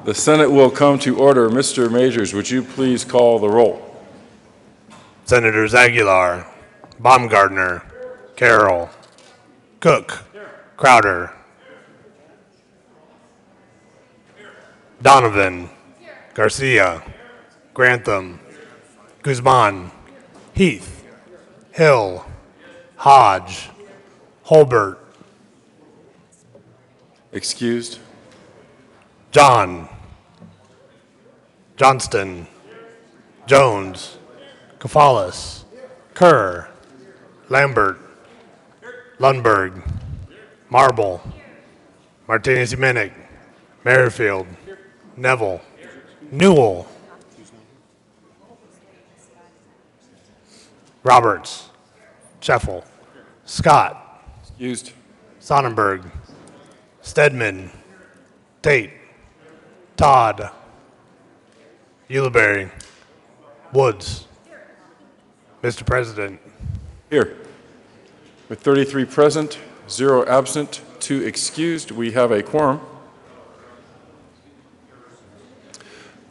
The Senate will come to order. Mr. Majors, would you please call the roll? Senators Aguilar, Baumgardner, Carroll, Cook, Crowder, Donovan, Garcia, Grantham, Guzman, Heath, Hill, Hodge, Holbert, Excused. Johnston, Jones, Kafalis, Kerr, Lambert, Lundberg, Marble, Martinez-Umenick, Merrifield, Neville, Newell, Roberts, Scheffel, Scott, Excused. Sonnenberg, Stedman, Tate, Todd, Ulibarri, Woods. Mr. President. Here. With 33 present, 0 absent, 2 excused, we have a quorum.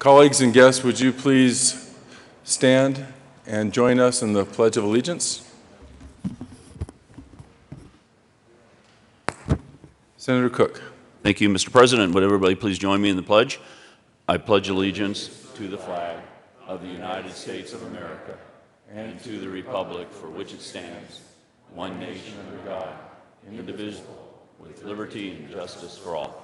Colleagues and guests, would you please stand and join us in the Pledge of Allegiance? Senator Cook. Thank you, Mr. President. Would everybody please join me in the pledge? I pledge allegiance to the flag of the United States of America and to the republic for which it stands, one nation under God, indivisible, with liberty and justice for all.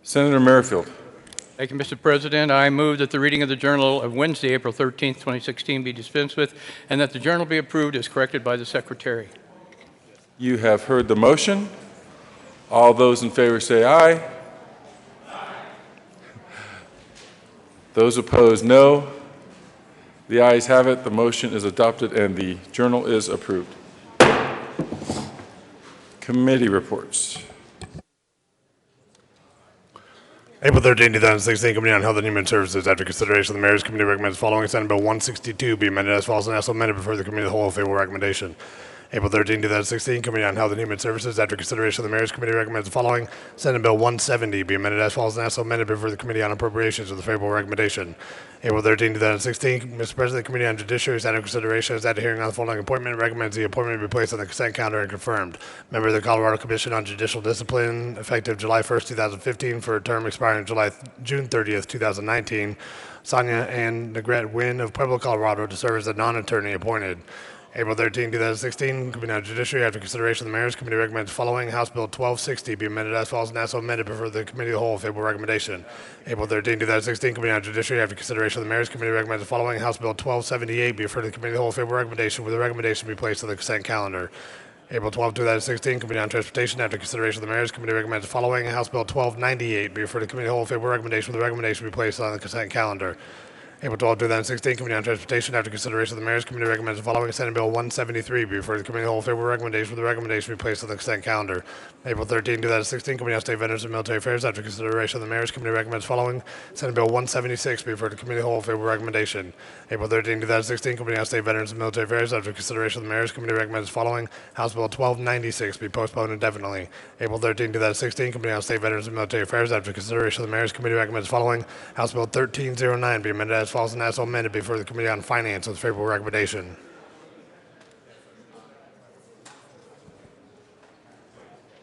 Senator Merrifield. Thank you, Mr. President. I move that the reading of the Journal of Wednesday, April 13th, 2016 be dispensed with, and that the Journal be approved as corrected by the Secretary. You have heard the motion. All those in favor say aye. Aye. Those opposed, no. The ayes have it. The motion is adopted and the Journal is approved. Committee reports. April 13, 2016, Committee on Health and Human Services, after consideration, the Mayor's Committee recommends following Senate Bill 162 be amended as follows and also amended before the Committee of the Whole favorable recommendation. April 13, 2016, Committee on Health and Human Services, after consideration, the Mayor's Committee recommends the following Senate Bill 170 be amended as follows and also amended before the Committee on Appropriations with a favorable recommendation. April 13, 2016, Mr. President, the Committee on Judiciary is after consideration is after hearing on the following appointment recommends the appointment be placed on the consent calendar and confirmed. Member of the Colorado Commission on Judicial Discipline, effective July 1st, 2015, for a term expiring June 30th, 2019. Sonia Ann Negrete Wynn of Pueblo, Colorado, to serve as a non-attorney appointed. April 13, 2016, Committee on Judiciary, after consideration, the Mayor's Committee recommends following House Bill 1260 be amended as follows and also amended before the Committee of the Whole favorable recommendation. April 13, 2016, Committee on Judiciary, after consideration, the Mayor's Committee recommends the following House Bill 1278 be referred to the Committee of the Whole favorable recommendation with the recommendation be placed on the consent calendar. April 12, 2016, Committee on Transportation. After consideration of the mayor's committee recommends the following. House Bill 1298 be referred to committee of the whole with favorable recommendation, with the recommendation be placed on the consent calendar. April 12, 2016, Committee on Transportation. After consideration of the mayor's committee recommends the following. Senate Bill 173 be referred to the committee of the whole with favorable recommendation, with the recommendation be placed on the consent calendar. April 13, 2016, Committee on State Veterans and Military Affairs. After consideration of the mayor's committee recommends the following. Senate Bill 176 be referred to committee of the whole with favorable recommendation. April 13, 2016, Committee on State Veterans and Military Affairs. After consideration of the mayor's committee recommends the following. House Bill 1296 be postponed indefinitely. April 13, 2016, Committee on State Veterans and Military Affairs. After consideration of the mayor's committee recommends the following. House Bill 1309 be amended as follows and as so amended before the Committee on Finance with favorable recommendation.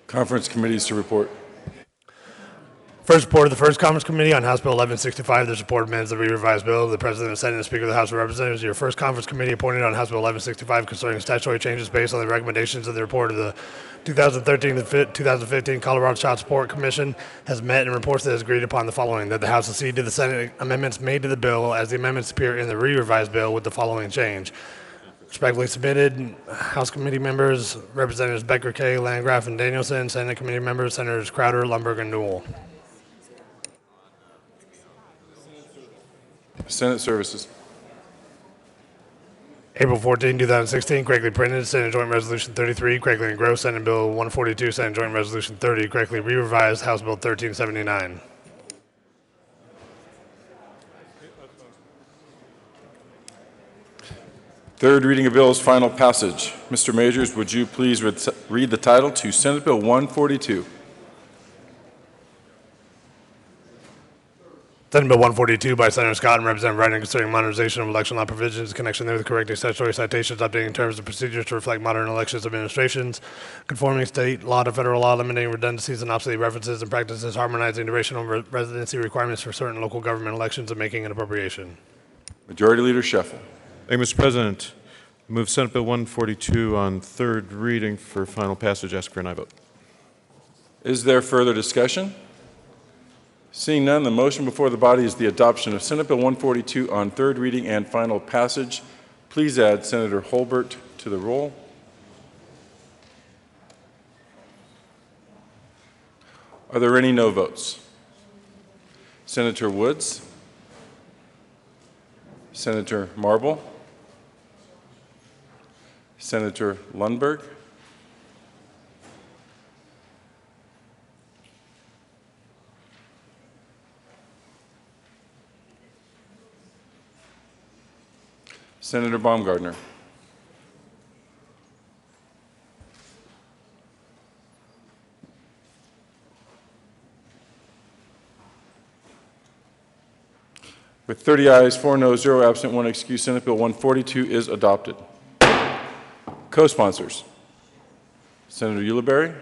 Conference committees to report. First report of the First Conference Committee on House Bill 1165, the support of minutes of the revised bill. The President of the Senate and Speaker of the House of Representatives, your First Conference Committee appointed on House Bill 1165 concerning statutory changes based on the recommendations of the report of the 2013 to 2015 Colorado Child Support Commission has met and reports that it has agreed upon the following, that the House accede to the Senate amendments made to the bill as the amendments appear in the re-revised bill with the following change. Respectfully submitted, House Committee members, Representatives Becker, Kay, Landgraf, and Danielson. Senate Committee members, Senators Crowder, Lumberg, and Newell. Senate Services. April 14, 2016, correctly printed, Senate Joint Resolution 33, correctly engrossed, Senate Bill 142, Senate Joint Resolution 30, correctly re-revised, House Bill 1379. Third reading of bills, final passage. Mr. Majors, would you please read the title to Senate Bill 142? Senate Bill 142 by Senator Scott and Representative Wright concerning modernization of election law provisions, connection there with correcting statutory citations, updating terms and procedures to reflect modern elections administrations, conforming state law to federal law, eliminating redundancies and obsolete references and practices, harmonizing duration of residency requirements for certain local government elections, and making an appropriation. Majority Leader Scheffel. Thank you, Mr. President. I move Senate Bill 142 on third reading for final passage. Ask for an aye vote. Is there further discussion? Seeing none, the motion before the body is the adoption of Senate Bill 142 on third reading and final passage. Please add Senator Holbert to the roll. Are there any no votes? Senator Woods? Senator Marble? Senator Lundberg? Senator Baumgardner. With 30 ayes, 4 noes, 0 absent, 1 excused, Senate Bill 142 is adopted. Co-sponsors: Senator Ulibarri,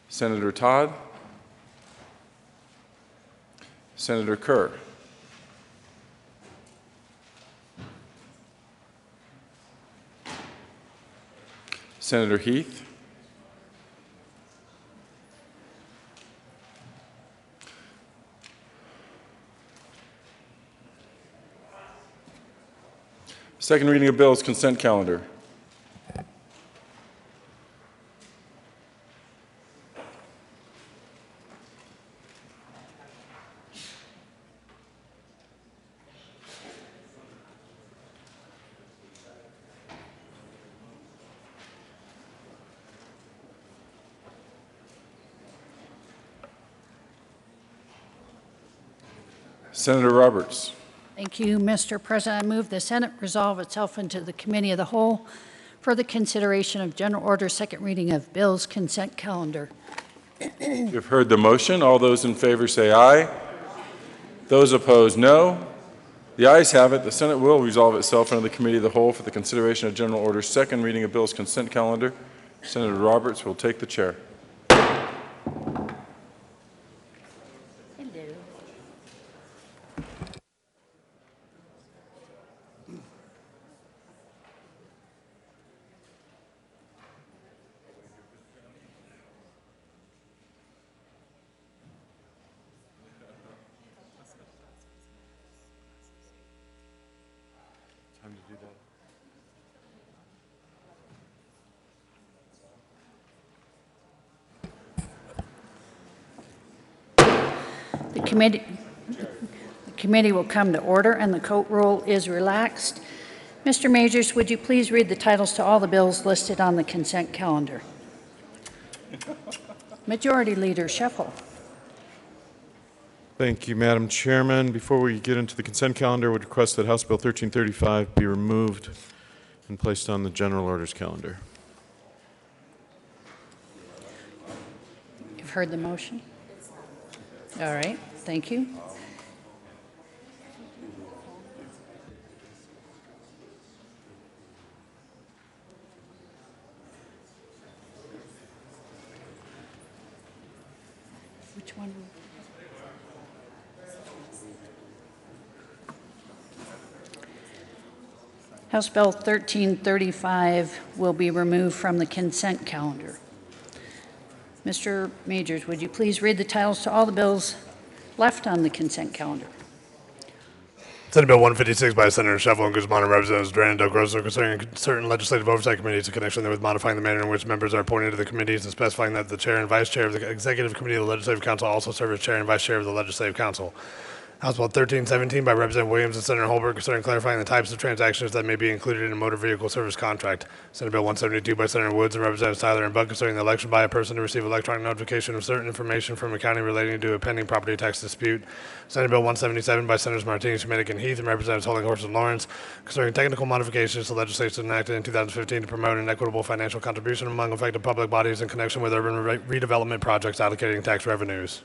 Senator Todd, Senator Kerr, Senator Heath, second reading of bills, consent calendar. Senator Roberts. Thank you, Mr. President. I move the Senate resolve itself into the Committee of the Whole for the consideration of General Order second reading of bills consent calendar. You've heard the motion. All those in favor say aye. Those opposed, no. The ayes have it. The Senate will resolve itself into the Committee of the Whole for the consideration of General Order second reading of bills consent calendar. Senator Roberts will take the chair. committee will come to order and the court rule is relaxed. Mr. Majors, would you please read the titles to all the bills listed on the consent calendar? Majority Leader Shuffle. Thank you, Madam Chairman. Before we get into the consent calendar, I would request that House Bill 1335 be removed and placed on the general orders calendar. You've heard the motion? All right, thank you. Which one? House Bill 1335 will be removed from the consent calendar. Mr. Majors, would you please read the titles to all the bills left on the consent calendar? Senate Bill 156 by Senator Shuffle and Guzman and Representatives Duran and Del Grosso concerning certain legislative oversight committees in connection with modifying the manner in which members are appointed to the committees and specifying that the chair and vice chair of the executive committee of the Legislative Council also serve as chair and vice chair of the Legislative Council. House Bill 1317 by Representative Williams and Senator Holbert concerning clarifying the types of transactions that may be included in a motor vehicle service contract. Senate Bill 172 by Senator Woods and Representatives Tyler and Buck concerning the election by a person to receive electronic notification of certain information from a county relating to a pending property tax dispute. Senate Bill 177 by Senators Martinez, Schmidt, and Heath and Representatives Holding and Lawrence concerning technical modifications to legislation enacted in 2015 to promote an equitable financial contribution among affected public bodies in connection with urban redevelopment projects allocating tax revenues.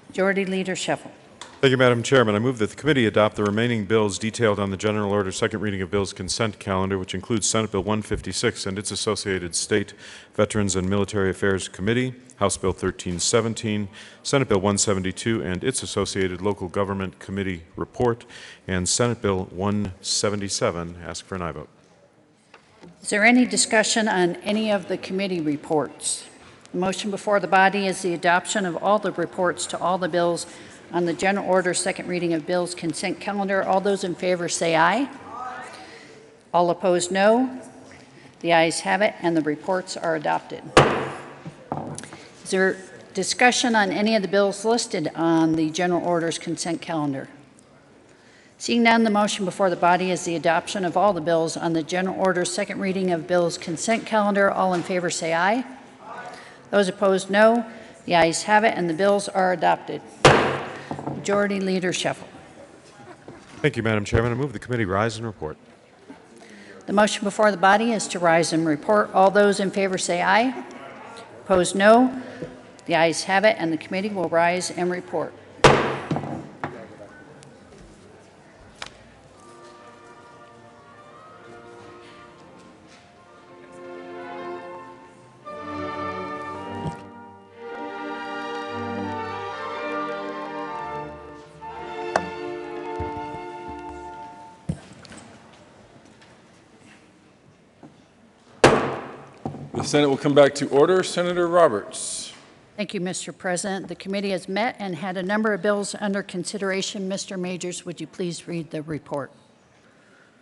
Majority Leader Shuffle. Thank you, Madam Chairman. I move that the committee adopt the remaining bills detailed on the general order second reading of bills consent calendar, which includes Senate Bill 156 and its associated State, Veterans, and Military Affairs Committee, House Bill 1317, Senate Bill 172 and its associated Local Government Committee report, and Senate Bill 177. Ask for an aye vote. Is there any discussion on any of the committee reports? The motion before the body is the adoption of all the reports to all the bills on the general order second reading of bills consent calendar. All those in favor say aye. All opposed, no. The ayes have it, and the reports are adopted. Is there discussion on any of the bills listed on the general orders consent calendar? Seeing none, the motion before the body is the adoption of all the bills on the general order second reading of bills consent calendar. All in favor say aye. Those opposed, no. The ayes have it, and the bills are adopted. Majority Leader Shuffle. Thank you, Madam Chairman. I move the committee rise and report. The motion before the body is to rise and report. All those in favor say aye. Opposed, no. The ayes have it, and the committee will rise and report. The Senate will come back to order. Senator Roberts. Thank you, Mr. President. The committee has met and had a number of bills under consideration. Mr. Majors, would you please read the report?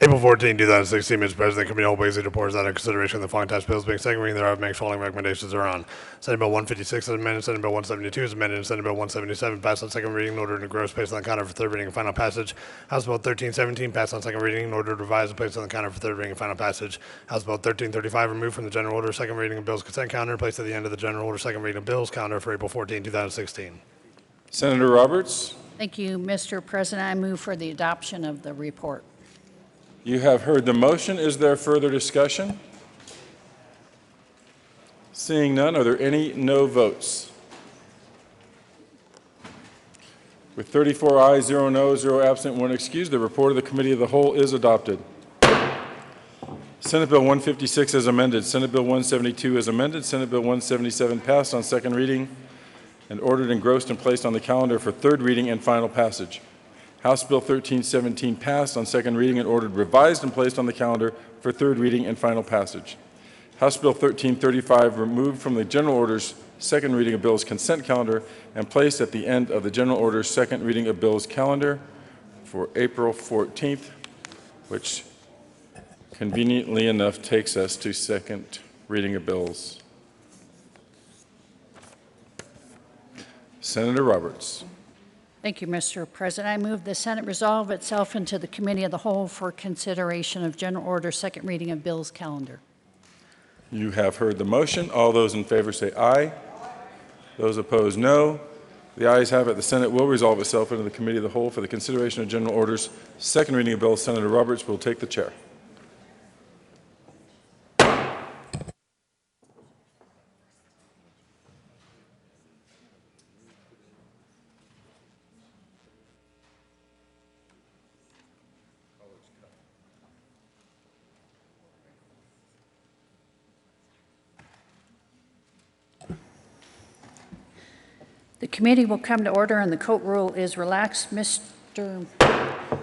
April 14, 2016, Mr. President, Committee on Ways and reports that in consideration of the following tax bills being second reading thereof makes following recommendations are on. Senate Bill 156 is amended, Senate Bill 172 is amended, and Senate Bill 177 passed on second reading in order to gross placed on the counter for third reading and final passage. House Bill 1317 passed on second reading in order to revise and placed on the counter for third reading and final passage. House Bill 1335 removed from the general order second reading of bills consent calendar and placed at the end of the general order second reading of bills calendar for April 14, 2016. Senator Roberts. Thank you, Mr. President. I move for the adoption of the report. You have heard the motion. Is there further discussion? Seeing none, are there any no votes? With 34 ayes, 0 noes, 0 absent, 1 excused, the report of the Committee of the Whole is adopted. Senate Bill 156 as amended. Senate Bill 172 as amended. Senate Bill 177 passed on second reading and ordered engrossed and placed on the calendar for third reading and final passage. House Bill 1317 passed on second reading and ordered revised and placed on the calendar for third reading and final passage. House Bill 1335 removed from the general orders second reading of bills consent calendar and placed at the end of the general orders second reading of bills calendar for April 14th, which conveniently enough takes us to second reading of bills. Senator Roberts. Thank you, Mr. President. I move the Senate resolve itself into the Committee of the Whole for consideration of General Order, second reading of bills calendar. You have heard the motion. All those in favor say aye. Those opposed, no. The ayes have it. The Senate will resolve itself into the Committee of the Whole for the consideration of General Orders, second reading of bills. Senator Roberts will take the chair. The committee will come to order and the court rule is relaxed. Mr.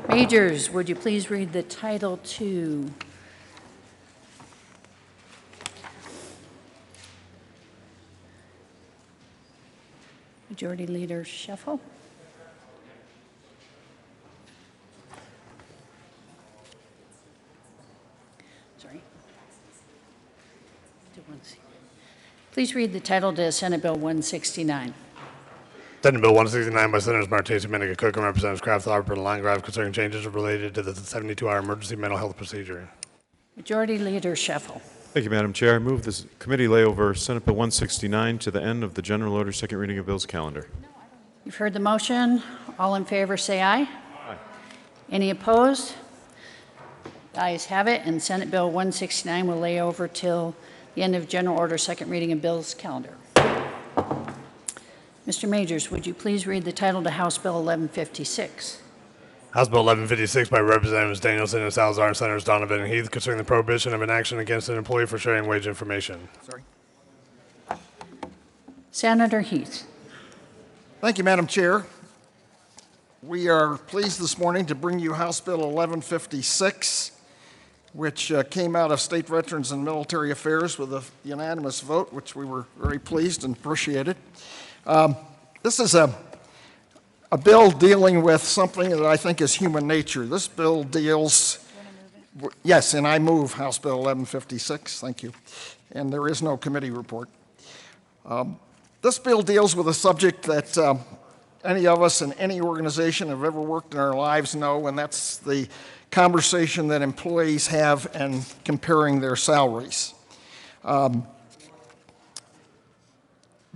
Majors, would you please read the title to? Majority Leader Shuffle. Sorry. Please read the title to Senate Bill 169. Senate Bill 169 by Senators Martese, Menninger, Cook, and Representatives Kraft, Alpert, and Landgraf concerning changes related to the 72-hour emergency mental health procedure. Majority Leader Shuffle. Thank you, Madam Chair. I move this committee lay over Senate Bill 169 to the end of the general order second reading of bills calendar. You've heard the motion. All in favor say aye. Aye. Any opposed? The ayes have it, and Senate Bill 169 will lay over till the end of general order second reading of bills calendar. Mr. Majors, would you please read the title to House Bill 1156? House Bill 1156 by Representatives Danielson and Salazar and Senators Donovan and Heath concerning the prohibition of an action against an employee for sharing wage information. Senator Heath. Thank you, Madam Chair. We are pleased this morning to bring you House Bill 1156, which came out of State Veterans and Military Affairs with a unanimous vote, which we were very pleased and appreciated. This is a bill dealing with something that I think is human nature. This bill deals, yes, and I move House Bill 1156, thank you. And there is no committee report. This bill deals with a subject that any of us in any organization have ever worked in our lives know, and that's the conversation that employees have and comparing their salaries.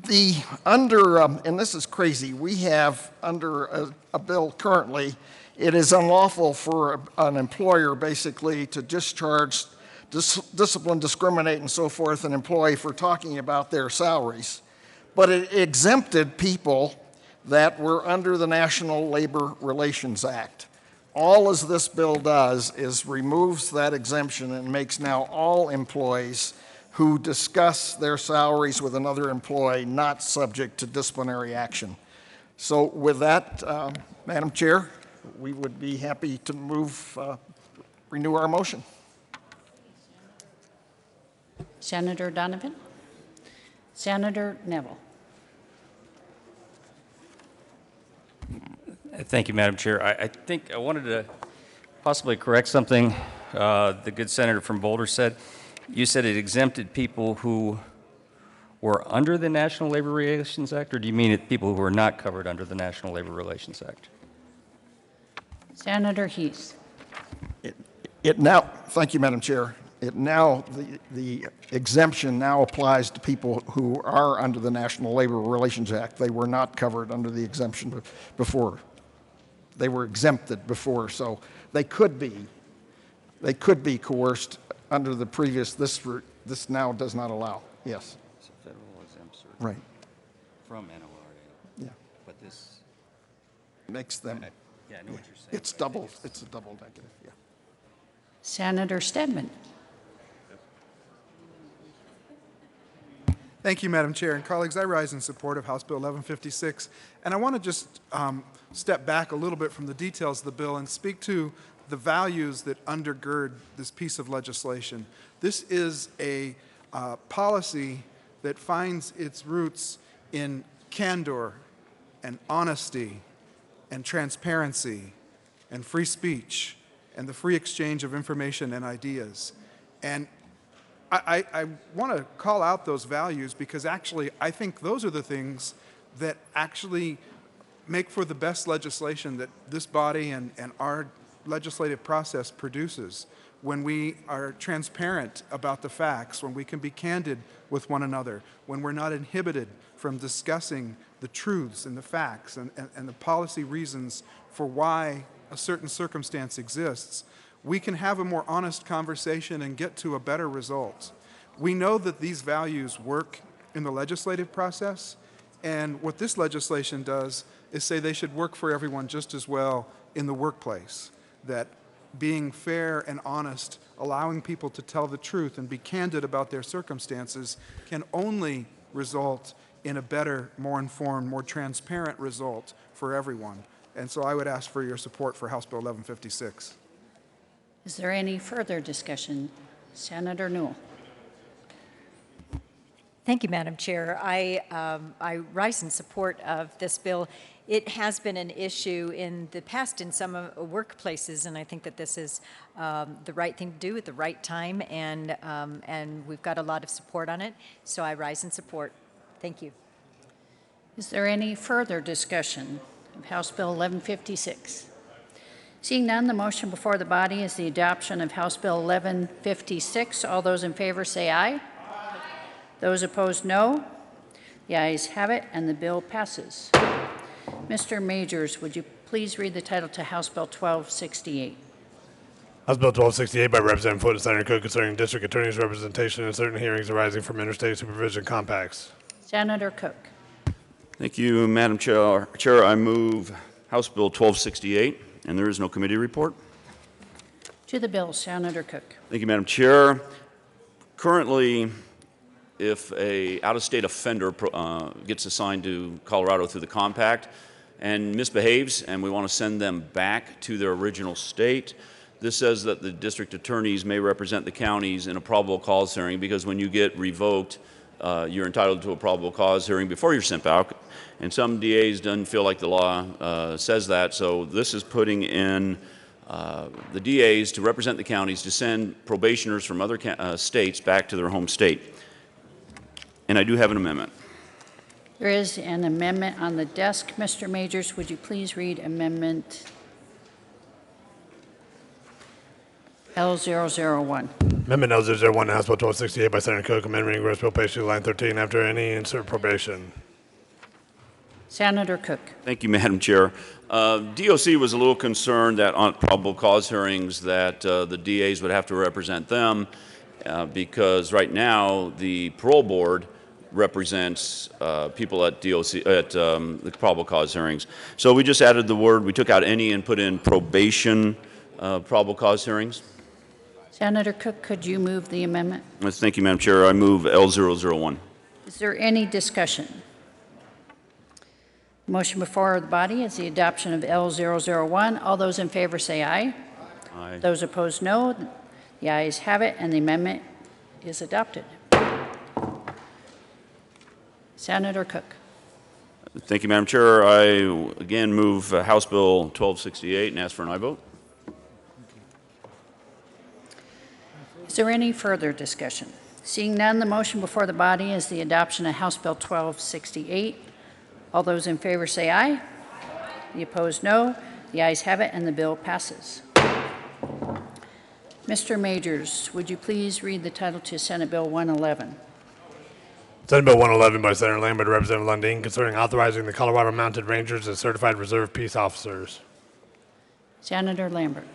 And this is crazy, we have under a bill currently, it is unlawful for an employer basically to discharge, discipline, discriminate, and so forth an employee for talking about their salaries. But it exempted people that were under the National Labor Relations Act. All as this bill does is removes that exemption and makes now all employees who discuss their salaries with another employee not subject to disciplinary action. So with that, Madam Chair, we would be happy to renew our motion. Senator Donovan. Senator Neville. Thank you, Madam Chair. I think I wanted to possibly correct something the good senator from Boulder said. You said it exempted people who were under the National Labor Relations Act, or do you mean it people who were not covered under the National Labor Relations Act? Senator Heath. It now, thank you, Madam Chair. It now, the exemption now applies to people who are under the National Labor Relations Act. They were not covered under the exemption before. They were exempted before, so they could be coerced under the previous, this now does not allow, yes. It's a federal exempt Right, from NLRA. yeah. But this, Makes them, yeah, I know what you're saying. it's a double negative, yeah. Senator Stedman. Thank you, Madam Chair. And colleagues, I rise in support of House Bill 1156. And I want to just step back a little bit from the details of the bill and speak to the values that undergird this piece of legislation. This is a policy that finds its roots in candor and honesty and transparency and free speech and the free exchange of information and ideas. And I want to call out those values because actually I think those are the things that actually make for the best legislation that this body and our legislative process produces. When we are transparent about the facts, when we can be candid with one another, when we're not inhibited from discussing the truths and the facts and the policy reasons for why a certain circumstance exists, we can have a more honest conversation and get to a better result. We know that these values work in the legislative process, and what this legislation does is say they should work for everyone just as well in the workplace, that being fair and honest, allowing people to tell the truth and be candid about their circumstances can only result in a better, more informed, more transparent result for everyone. And so I would ask for your support for House Bill 1156. Is there any further discussion? Senator Newell. Thank you, Madam Chair. I rise in support of this bill. It has been an issue in the past in some workplaces, and I think that this is the right thing to do at the right time, and we've got a lot of support on it, so I rise in support. Thank you. Is there any further discussion of House Bill 1156? Seeing none, the motion before the body is the adoption of House Bill 1156. All those in favor say aye. Those opposed, no. The ayes have it, and the bill passes. Mr. Majors, would you please read the title to House Bill 1268? House Bill 1268 by Representative Foot and Senator Cook concerning district attorney's representation in certain hearings arising from interstate supervision compacts. Senator Cook. Thank you, Madam Chair. I move House Bill 1268, and there is no committee report. To the bill, Senator Cook. Thank you, Madam Chair. Currently, if a out-of-state offender gets assigned to Colorado through the compact and misbehaves, and we want to send them back to their original state, this says that the district attorneys may represent the counties in a probable cause hearing, because when you get revoked, you're entitled to a probable cause hearing before you're sent back. And some DAs don't feel like the law says that, so this is putting in the DAs to represent the counties to send probationers from other states back to their home state. And I do have an amendment. There is an amendment on the desk. Mr. Majors, would you please read Amendment L001? Amendment L001, House Bill 1268 by Senator Cook, amendment Ingress Bill page 2, line 13, after any insert probation. Senator Cook. Thank you, Madam Chair. DOC was a little concerned that on probable cause hearings that the DAs would have to represent them because right now the parole board represents people at DOC at the probable cause hearings. So we just added the word, we took out any and put in probation probable cause hearings. Senator Cook, could you move the amendment? Yes, thank you, Madam Chair. I move L001. Is there any discussion? The motion before the body is the adoption of L001. All those in favor say aye. Aye. Those opposed, no. The ayes have it, and the amendment is adopted. Senator Cook. Thank you, Madam Chair. I again move House Bill 1268 and ask for an aye vote. Is there any further discussion? Seeing none, the motion before the body is the adoption of House Bill 1268. All those in favor say aye. The opposed, no. The ayes have it, and the bill passes. Mr. Majors, would you please read the title to Senate Bill 111? Senate Bill 111 by Senator Lambert, Representative Lundin, concerning authorizing the Colorado Mounted Rangers as certified reserve peace officers. Senator Lambert.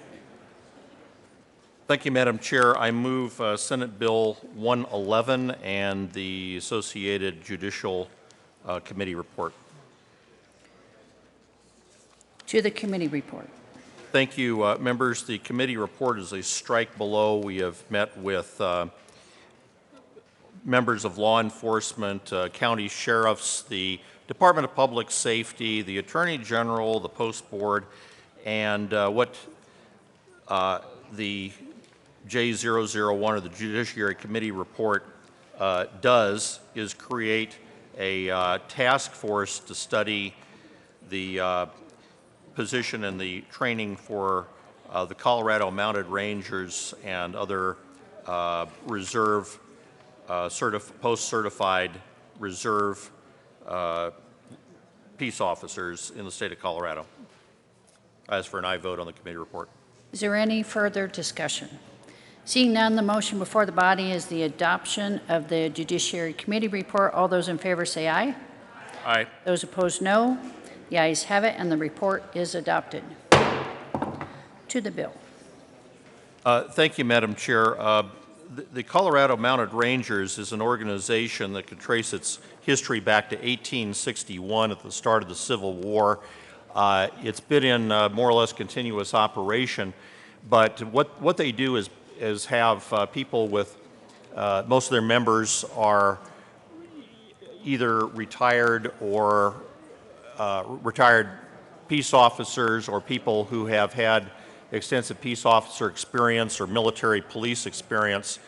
Thank you, Madam Chair. I move Senate Bill 111 and the associated Judicial Committee report. To the committee report. Thank you, members. The committee report is a strike below. We have met with members of law enforcement, county sheriffs, the Department of Public Safety, the Attorney General, the Post Board, and what the J001 or the Judiciary Committee report does is create a task force to study the position and the training for the Colorado Mounted Rangers and other reserve post-certified reserve peace officers in the state of Colorado. I ask for an aye vote on the committee report. Is there any further discussion? Seeing none, the motion before the body is the adoption of the Judiciary Committee report. All those in favor say aye. Aye. Those opposed, no. The ayes have it, and the report is adopted. To the bill. Thank you, Madam Chair. The Colorado Mounted Rangers is an organization that could trace its history back to 1861 at the start of the Civil War. It's been in more or less continuous operation, but what they do is have people with, most of their members are either retired or retired peace officers or people who have had extensive peace officer experience or military police experience.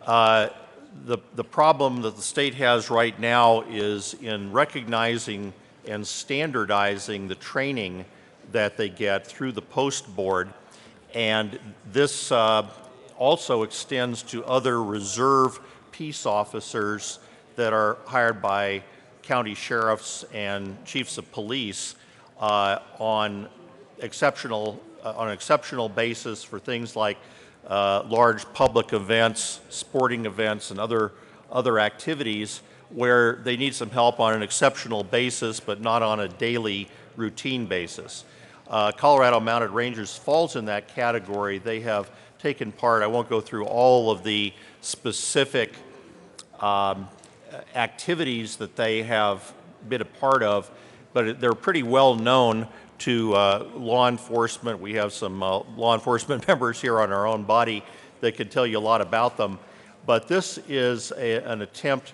The problem that the state has right now is in recognizing and standardizing the training that they get through the post board, and this also extends to other reserve peace officers that are hired by county sheriffs and chiefs of police on an exceptional basis for things like large public events, sporting events, and other activities where they need some help on an exceptional basis, but not on a daily routine basis. Colorado Mounted Rangers falls in that category. They have taken part, I won't go through all of the specific activities that they have been a part of, but they're pretty well known to law enforcement. We have some law enforcement members here on our own body that can tell you a lot about them. But this is an attempt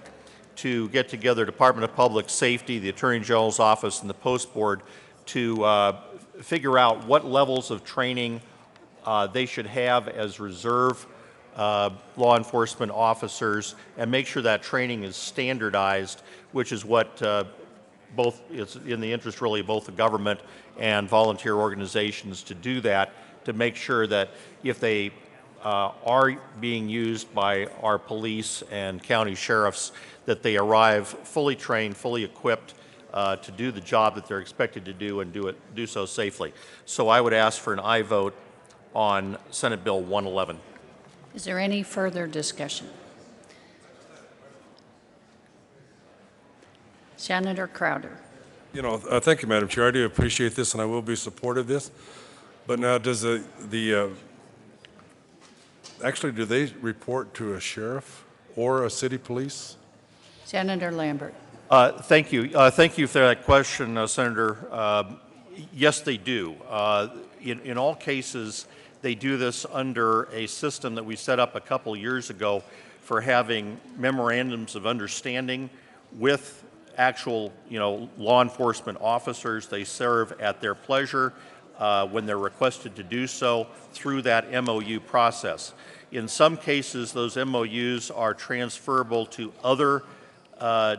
to get together Department of Public Safety, the Attorney General's Office, and the Post Board to figure out what levels of training they should have as reserve law enforcement officers and make sure that training is standardized, which is what it's in the interest really of both the government and volunteer organizations to do that, to make sure that if they are being used by our police and county sheriffs, that they arrive fully trained, fully equipped to do the job that they're expected to do and do so safely. So I would ask for an aye vote on Senate Bill 111. Is there any further discussion? Senator Crowder. Thank you, Madam Chair. I do appreciate this, and I will be supportive of this. But now, does actually, do they report to a sheriff or a city police? Senator Lambert. Thank you. Thank you for that question, Senator. Yes, they do. In all cases, they do this under a system that we set up a couple years ago for having memorandums of understanding with actual, law enforcement officers. They serve at their pleasure when they're requested to do so through that MOU process. In some cases, those MOUs are transferable to other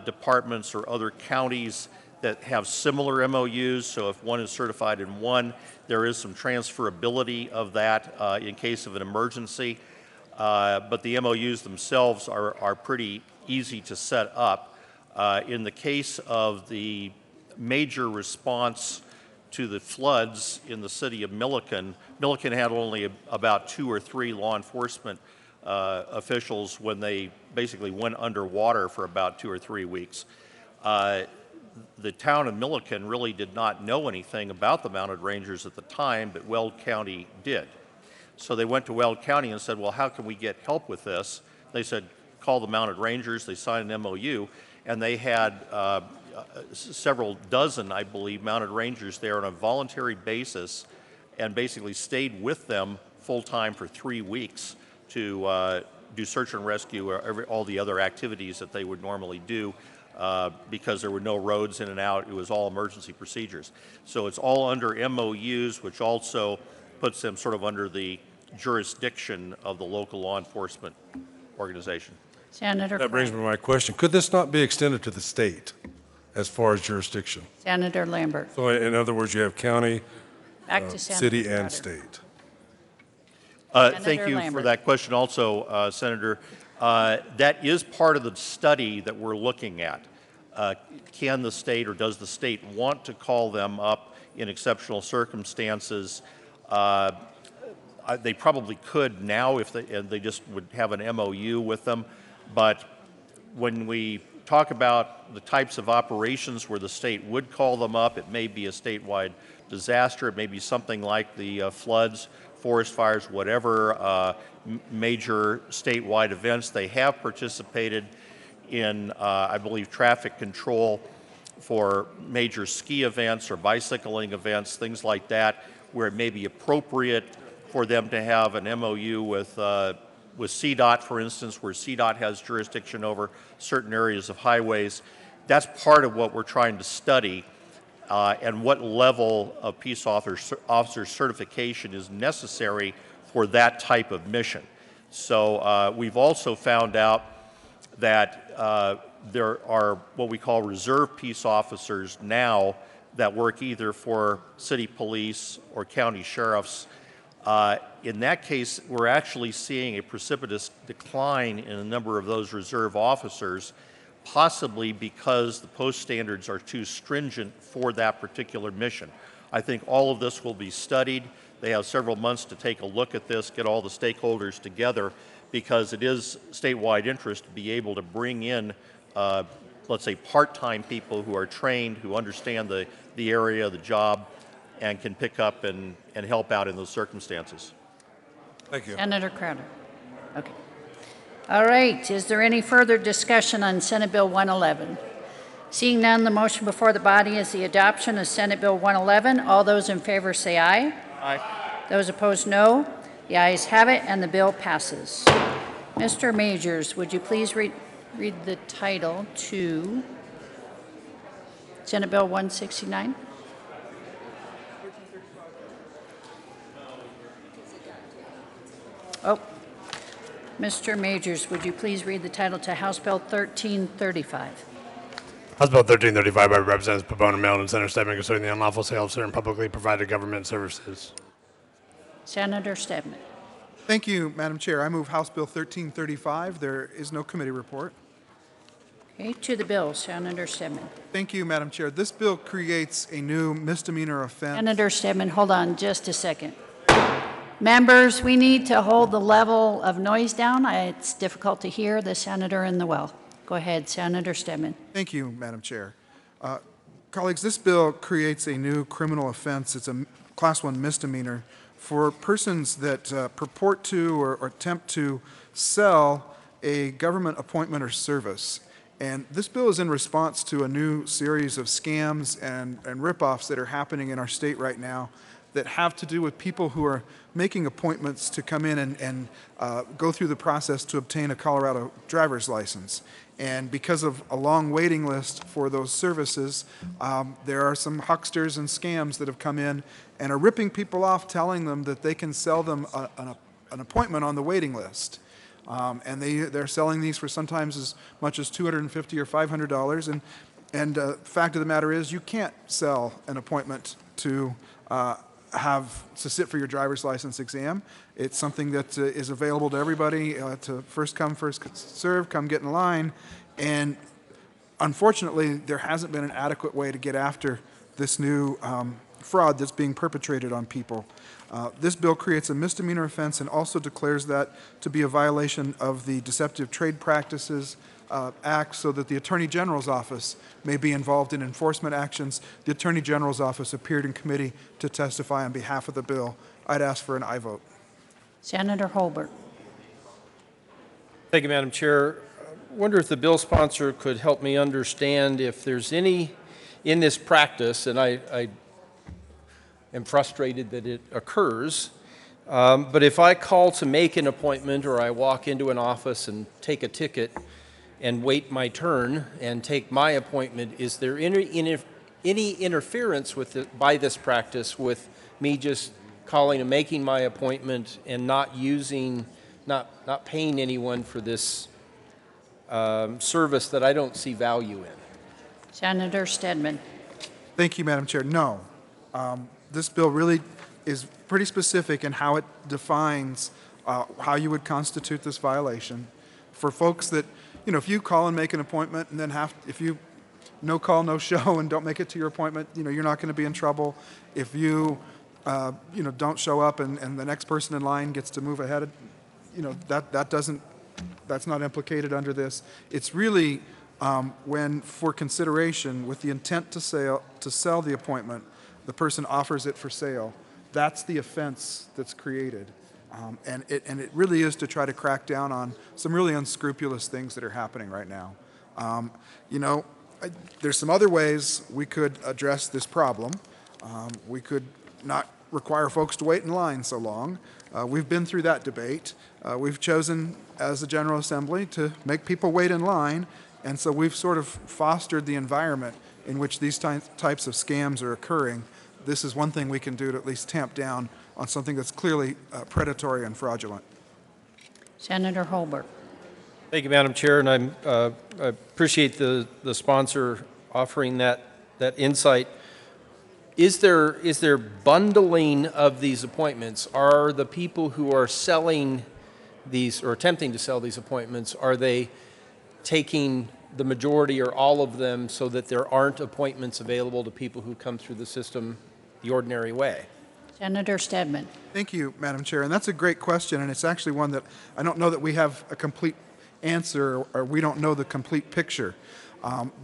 departments or other counties that have similar MOUs. So if one is certified in one, there is some transferability of that in case of an emergency. But the MOUs themselves are pretty easy to set up. In the case of the major response to the floods in the city of Milliken, Milliken had only about 2 or 3 law enforcement officials when they basically went underwater for about 2 or 3 weeks. The town of Milliken really did not know anything about the Mounted Rangers at the time, but Weld County did. So they went to Weld County and said, well, how can we get help with this? They said, call the Mounted Rangers. They signed an MOU, and they had several dozen, I believe, Mounted Rangers there on a voluntary basis and basically stayed with them full-time for 3 weeks to do search and rescue or all the other activities that they would normally do because there were no roads in and out. It was all emergency procedures. So it's all under MOUs, which also puts them sort of under the jurisdiction of the local law enforcement organization. Senator That brings me Crowder. to my question. Could this not be extended to the state as far as jurisdiction? Senator Lambert. So in other words, you have county, Back to Senator city, Crowder. and state. Thank you for Lambert. that question also, Senator. That is part of the study that we're looking at. can the state or does the state want to call them up in exceptional circumstances? They probably could now if they just would have an MOU with them. But when we talk about the types of operations where the state would call them up, it may be a statewide disaster. It may be something like the floods, forest fires, whatever major statewide events. They have participated in, I believe, traffic control for major ski events or bicycling events, things like that, where it may be appropriate for them to have an MOU with CDOT, for instance, where CDOT has jurisdiction over certain areas of highways. That's part of what we're trying to study, and what level of peace officer certification is necessary for that type of mission. So we've also found out that there are what we call reserve peace officers now that work either for city police or county sheriffs. In that case, we're actually seeing a precipitous decline in the number of those reserve officers, possibly because the post standards are too stringent for that particular mission. I think all of this will be studied. They have several months to take a look at this, get all the stakeholders together, because it is statewide interest to be able to bring in, let's say, part-time people who are trained, who understand the area, the job, and can pick up and help out in those circumstances. Thank you. Senator Crowder. Okay. All right. Is there any further discussion on Senate Bill 111? Seeing none, the motion before the body is the adoption of Senate Bill 111. All those in favor say aye. Aye. Those opposed, no. The ayes have it, and the bill passes. Mr. Majors, would you please read the title to Senate Bill 169? Oh, Mr. Majors, would you please read the title to House Bill 1335? House Bill 1335 by Representatives Pabon and Milne and Senator Stedman concerning the unlawful sale of certain publicly provided government services. Senator Stedman. Thank you, Madam Chair. I move House Bill 1335. There is no committee report. Okay, to the bill, Senator Stedman. Thank you, Madam Chair. This bill creates a new misdemeanor offense. Senator Stedman, hold on just a second. Members, we need to hold the level of noise down. It's difficult to hear the senator in the well. Go ahead, Senator Stedman. Thank you, Madam Chair. Colleagues, this bill creates a new criminal offense. It's a Class 1 misdemeanor for persons that purport to or attempt to sell a government appointment or service. And this bill is in response to a new series of scams and ripoffs that are happening in our state right now that have to do with people who are making appointments to come in and go through the process to obtain a Colorado driver's license. And because of a long waiting list for those services, there are some hucksters and scams that have come in and are ripping people off, telling them that they can sell them an appointment on the waiting list. And they're selling these for sometimes as much as $250 or $500. And the fact of the matter is, you can't sell an appointment to sit for your driver's license exam. It's something that is available to everybody to first come, first serve, come get in line. And unfortunately, there hasn't been an adequate way to get after this new fraud that's being perpetrated on people. This bill creates a misdemeanor offense and also declares that to be a violation of the Deceptive Trade Practices Act, so that the Attorney General's office may be involved in enforcement actions. The Attorney General's office appeared in committee to testify on behalf of the bill. I'd ask for an aye vote. Senator Holbert. Thank you, Madam Chair. I wonder if the bill sponsor could help me understand if there's any in this practice, and I am frustrated that it occurs, but if I call to make an appointment or I walk into an office and take a ticket and wait my turn and take my appointment, is there any interference with it by this practice with me just calling and making my appointment and not paying anyone for this service that I don't see value in? Senator Stedman. Thank you, Madam Chair. No. This bill really is pretty specific in how it defines how you would constitute this violation. For folks that, if you call and make an appointment and then if you no call, no show, and don't make it to your appointment, you're not going to be in trouble. If you, don't show up and the next person in line gets to move ahead, that's not implicated under this. It's really when, for consideration, with the intent to sell the appointment, the person offers it for sale. That's the offense that's created. And it really is to try to crack down on some really unscrupulous things that are happening right now. There's some other ways we could address this problem. We could not require folks to wait in line so long. We've been through that debate. We've chosen, as a General Assembly, to make people wait in line, and so we've sort of fostered the environment in which these types of scams are occurring. This is one thing we can do to at least tamp down on something that's clearly predatory and fraudulent. Senator Holbert. Thank you, Madam Chair, and I appreciate the sponsor offering that insight. Is there bundling of these appointments? Are the people who are selling these or attempting to sell these appointments, are they taking the majority or all of them so that there aren't appointments available to people who come through the system the ordinary way? Senator Stedman. Thank you, Madam Chair, and that's a great question, and it's actually one that I don't know that we have a complete answer, or we don't know the complete picture,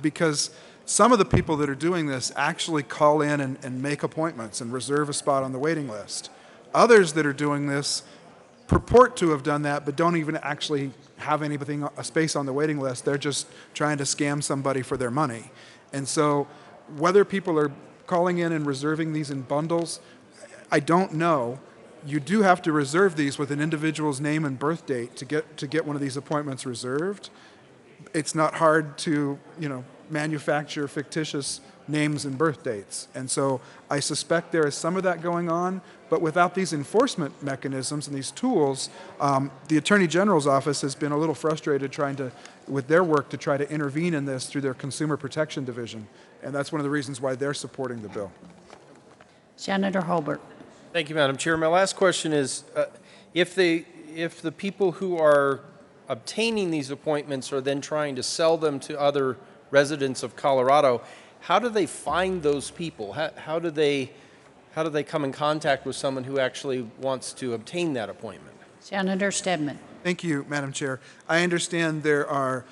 because some of the people that are doing this actually call in and make appointments and reserve a spot on the waiting list. Others that are doing this purport to have done that, but don't even actually have a space on the waiting list. They're just trying to scam somebody for their money. And so whether people are calling in and reserving these in bundles, I don't know. You do have to reserve these with an individual's name and birth date to get one of these appointments reserved. It's not hard to, manufacture fictitious names and birth dates. And so I suspect there is some of that going on, but without these enforcement mechanisms and these tools, the Attorney General's office has been a little frustrated with their work to try to intervene in this through their Consumer Protection Division. And that's one of the reasons why they're supporting the bill. Senator Holbert. Thank you, Madam Chair. My last question is, if the people who are obtaining these appointments are then trying to sell them to other residents of Colorado, how do they find those people? How do they come in contact with someone who actually wants to obtain that appointment? Senator Stedman. Thank you, Madam Chair. I understand there are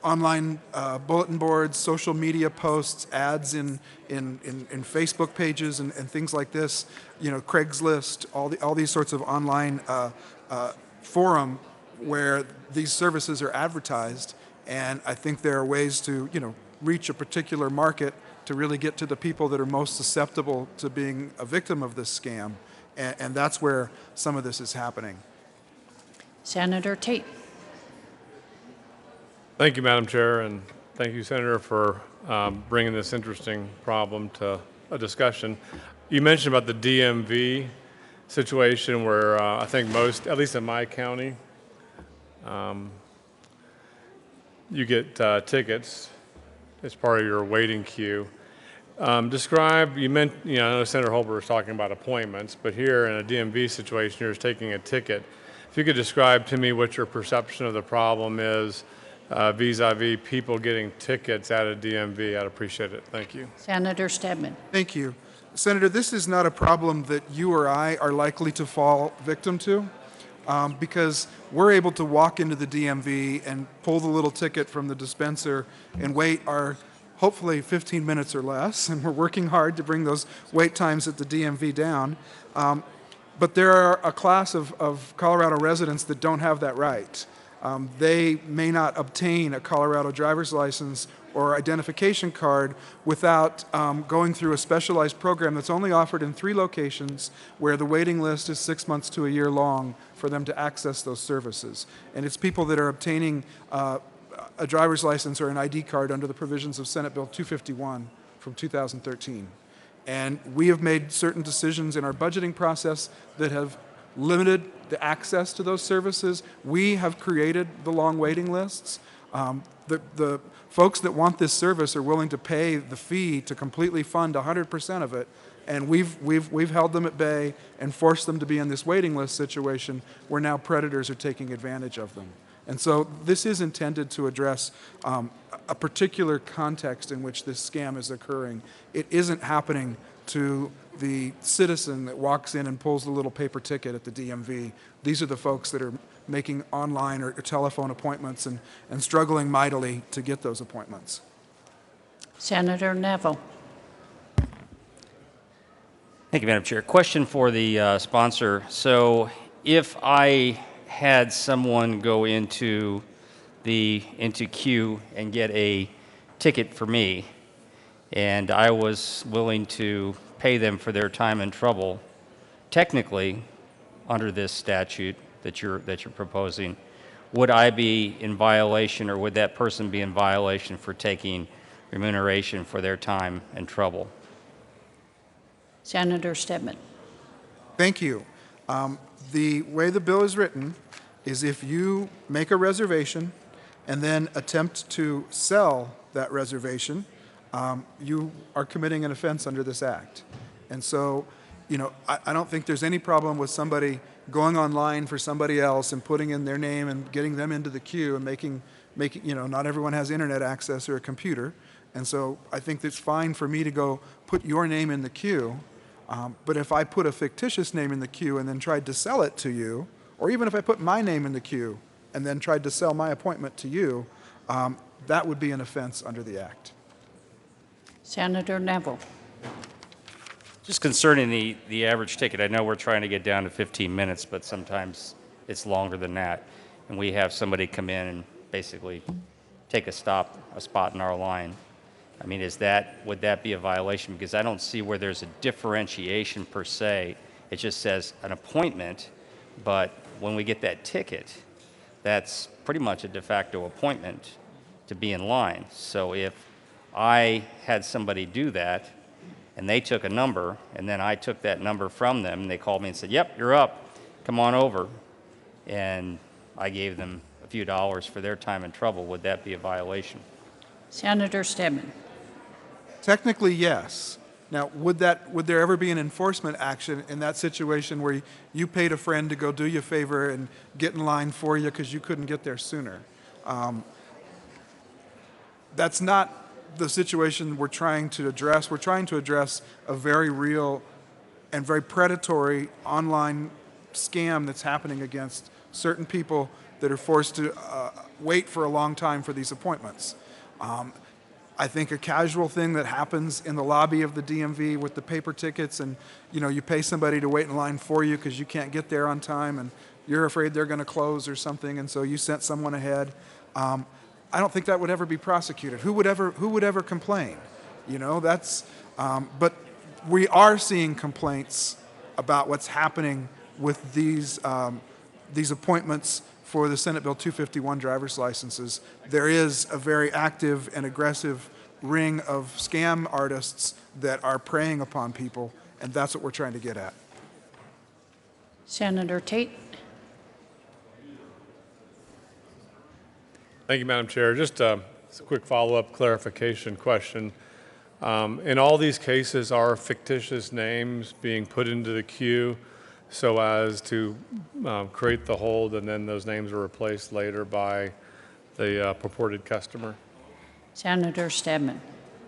online bulletin boards, social media posts, ads in Facebook pages and things like this, Craigslist, all these sorts of online forum where these services are advertised. And I think there are ways to, reach a particular market to really get to the people that are most susceptible to being a victim of this scam. And that's where some of this is happening. Senator Tate. Thank you, Madam Chair, and thank you, Senator, for bringing this interesting problem to a discussion. You mentioned about the DMV situation where I think most, at least in my county, you get tickets as part of your waiting queue. Describe, I know Senator Holbert was talking about appointments, but here in a DMV situation, you're taking a ticket. If you could describe to me what your perception of the problem is vis-a-vis people getting tickets at a DMV, I'd appreciate it. Thank you. Senator Stedman. Thank you. Senator, this is not a problem that you or I are likely to fall victim to. Because we're able to walk into the DMV and pull the little ticket from the dispenser and wait our hopefully 15 minutes or less, and we're working hard to bring those wait times at the DMV down. But there are a class of Colorado residents that don't have that right. They may not obtain a Colorado driver's license or identification card without going through a specialized program that's only offered in 3 locations where the waiting list is 6 months to a year long for them to access those services. And it's people that are obtaining a driver's license or an ID card under the provisions of Senate Bill 251 from 2013. And we have made certain decisions in our budgeting process that have limited the access to those services. We have created the long waiting lists. The folks that want this service are willing to pay the fee to completely fund 100% of it, And we've held them at bay and forced them to be in this waiting list situation where now predators are taking advantage of them. And so this is intended to address a particular context in which this scam is occurring. It isn't happening to the citizen that walks in and pulls the little paper ticket at the DMV. These are the folks that are making online or telephone appointments and struggling mightily to get those appointments. Senator Neville. Thank you, Madam Chair. Question for the sponsor. So if I had someone go into queue and get a ticket for me, and I was willing to pay them for their time and trouble, technically, under this statute that you're proposing, would I be in violation, or would that person be in violation for taking remuneration for their time and trouble? Senator Stedman. Thank you. The way the bill is written is if you make a reservation and then attempt to sell that reservation, you are committing an offense under this act. And so, you know, I don't think there's any problem with somebody going online for somebody else and putting in their name and getting them into the queue and making, you know, not everyone has internet access or a computer. And so I think it's fine for me to go put your name in the queue. But if I put a fictitious name in the queue and then tried to sell it to you, or even if I put my name in the queue and then tried to sell my appointment to you, that would be an offense under the act. Senator Neville. Just concerning the average ticket, I know we're trying to get down to 15 minutes, but sometimes it's longer than that. And we have somebody come in and basically take a spot in our line. I mean, would that be a violation? Because I don't see where there's a differentiation per se. It just says an appointment, but when we get that ticket, that's pretty much a de facto appointment to be in line. So if I had somebody do that, and they took a number, and then I took that number from them, and they called me and said, yep, you're up, come on over, and I gave them a few dollars for their time and trouble, would that be a violation? Senator Stedman. Technically, yes. Now, would there ever be an enforcement action in that situation where you paid a friend to go do you a favor and get in line for you because you couldn't get there sooner? That's not the situation we're trying to address. We're trying to address a very real and very predatory online scam that's happening against certain people that are forced to wait for a long time for these appointments. I think a casual thing that happens in the lobby of the DMV with the paper tickets, and you pay somebody to wait in line for you because you can't get there on time and you're afraid they're going to close or something, and so you sent someone ahead. I don't think that would ever be prosecuted. Who would ever complain? But we are seeing complaints about what's happening with these appointments for the Senate Bill 251 driver's licenses. There is a very active and aggressive ring of scam artists that are preying upon people, and that's what we're trying to get at. Senator Tate. Thank you, Madam Chair. Just a quick follow-up clarification question. In all these cases, are fictitious names being put into the queue so as to create the hold, and then those names are replaced later by the purported customer? Senator Stedman.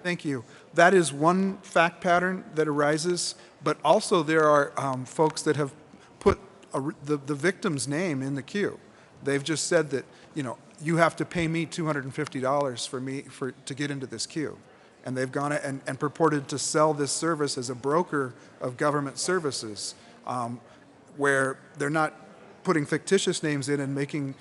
Thank you. That is one fact pattern that arises, but also there are folks that have put the victim's name in the queue. They've just said that, you have to pay me $250 to get into this queue. And they've gone and purported to sell this service as a broker of government services, where they're not putting fictitious names in and making,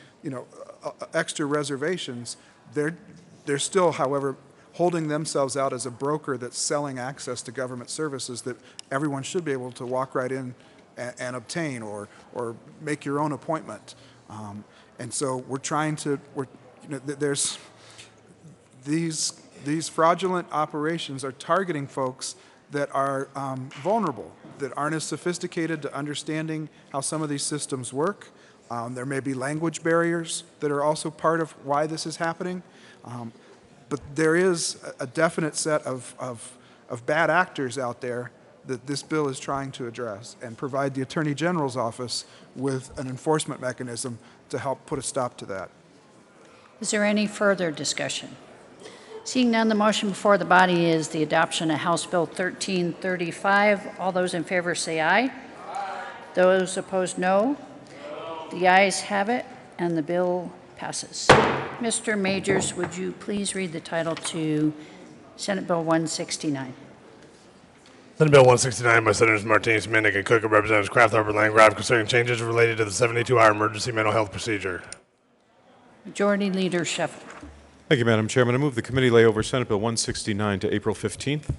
extra reservations. They're still, however, holding themselves out as a broker that's selling access to government services that everyone should be able to walk right in and obtain or make your own appointment. And so we're trying to, there's these fraudulent operations are targeting folks that are vulnerable, that aren't as sophisticated to understanding how some of these systems work. There may be language barriers that are also part of why this is happening. But there is a definite set of bad actors out there that this bill is trying to address and provide the Attorney General's office with an enforcement mechanism to help put a stop to that. Is there any further discussion? Seeing none, the motion before the body is the adoption of House Bill 1335. All those in favor say aye. Those opposed, no. The ayes have it, and the bill passes. Mr. Majors, would you please read the title to Senate Bill 169? Senate Bill 169 by Senators Martinez, Minnick, and Cook, and Representatives Kraft, Harper, Landgraf concerning changes related to the 72-hour emergency mental health procedure. Majority Leader Shuffle. Thank you, Madam Chairman. I move the committee lay over Senate Bill 169 to April 15th.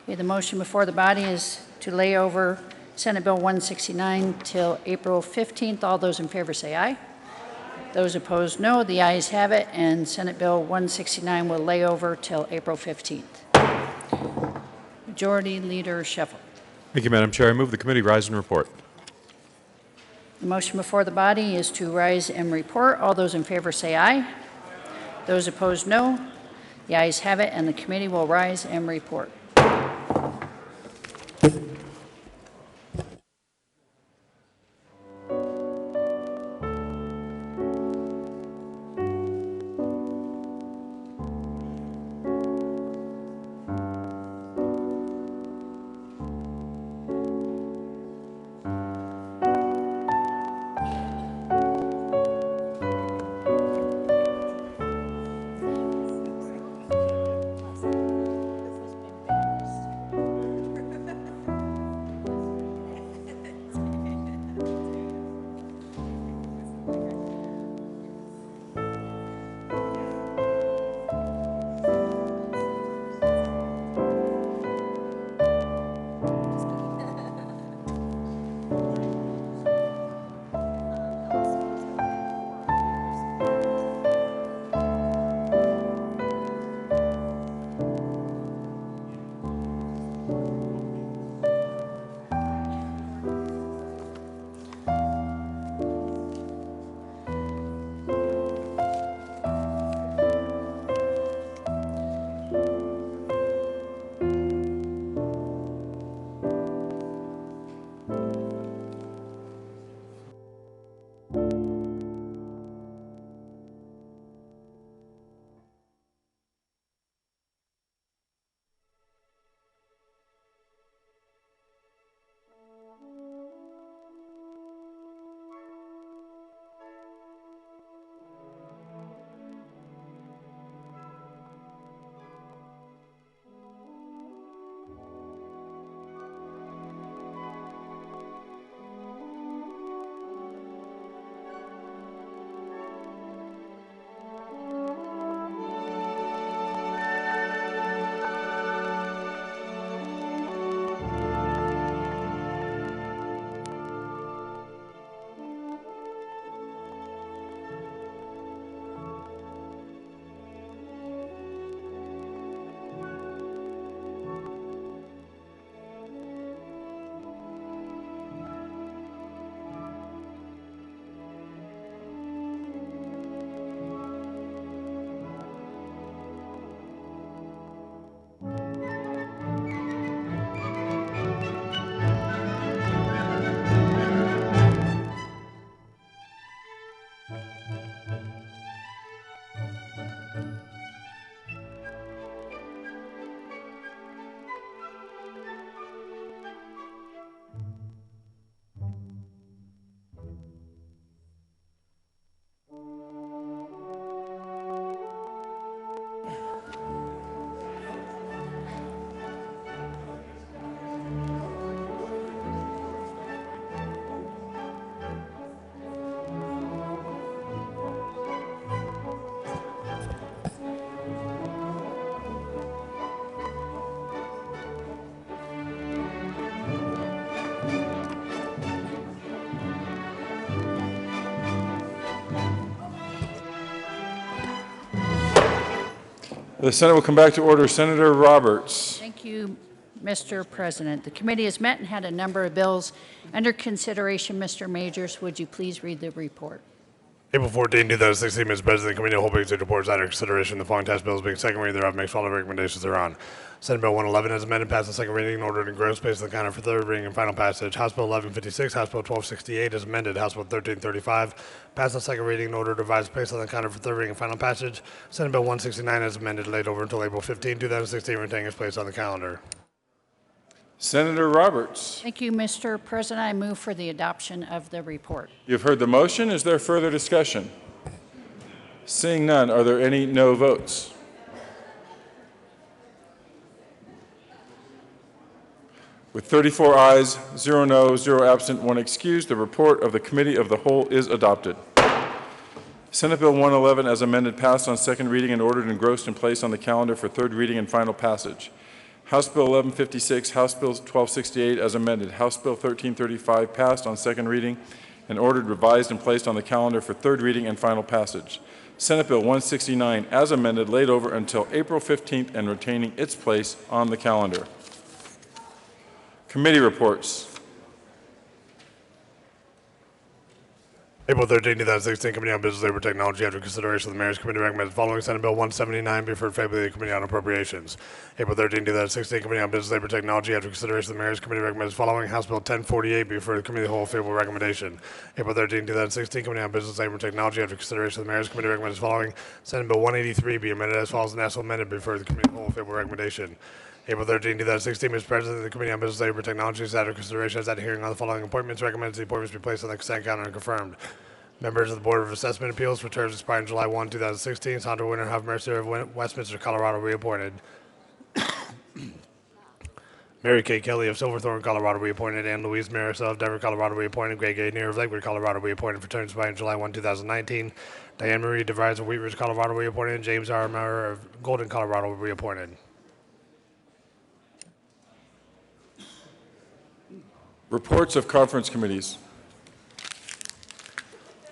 Okay, the motion before the body is to lay over Senate Bill 169 till April 15th. All those in favor say aye. Those opposed, no. The ayes have it, and Senate Bill 169 will lay over till April 15th. Majority Leader Shuffle. Thank you, Madam Chair. I move the committee rise and report. The motion before the body is to rise and report. All those in favor say aye. Those opposed, no. The ayes have it, and the committee will rise and report. The Senate will come back to order. Senator Roberts. Thank you, Mr. President. The committee has met and had a number of bills under consideration. Mr. Majors, would you please read the report? April 14, 2016, Mr. President, the Committee on the Whole Basic reports out of consideration the following tax bills being second reading thereof makes following recommendations thereon. Senate Bill 111 as amended passed on second reading and ordered in gross based on the counter for third reading and final passage. House Bill 1156, House Bill 1268 as amended, House Bill 1335 passed on second reading and ordered revised based on the counter for third reading and final passage. Senate Bill 169 as amended laid over until April 15, 2016, retaining its place on the calendar. Senator Roberts. Thank you, Mr. President. I move for the adoption of the report. You've heard the motion. Is there further discussion? Seeing none, are there any no votes? With 34 ayes, 0 no, 0 absent, 1 excused, the report of the Committee of the Whole is adopted. Senate Bill 111 as amended passed on second reading and ordered engrossed and placed on the calendar for third reading and final passage. House Bill 1156, House Bill 1268 as amended, House Bill 1335 passed on second reading and ordered revised and placed on the calendar for third reading and final passage. Senate Bill 169 as amended laid over until April 15th and retaining its place on the calendar. Committee reports. April 13, 2016, Committee on Business, Labor, Technology, after consideration of the Mayor's Committee recommends following Senate Bill 179 be referred favorably to the Committee on Appropriations. April 13, 2016, Committee on Business, Labor, Technology, after consideration of the Mayor's Committee recommends following House Bill 1048 be referred to the Committee of the Whole favorable recommendation. April 13, 2016, Committee on Business, Labor, Technology, after consideration of the Mayor's Committee recommends following Senate Bill 183 be amended as follows and as amended be referred to the Committee of the Whole favorable recommendation. April 13, 2016, Mr. President, the Committee on Business, Labor, Technology is after consideration as that hearing on the following appointments recommends the appointments be placed on the consent calendar and confirmed. Members of the Board of Assessment Appeals for terms expiring July 1, 2016, Sandra Winter, Huff Mercer of Westminster, Colorado, reappointed. Mary Kay Kelly of Silverthorne, Colorado, reappointed. Ann Louise Maris of Denver, Colorado, reappointed. Greg A. Neer of Lakewood, Colorado, reappointed for terms expiring July 1, 2019. Diane Marie DeVries of Wheat Ridge, Colorado, reappointed. James R. Maurer of Golden, Colorado, reappointed. Reports of conference committees.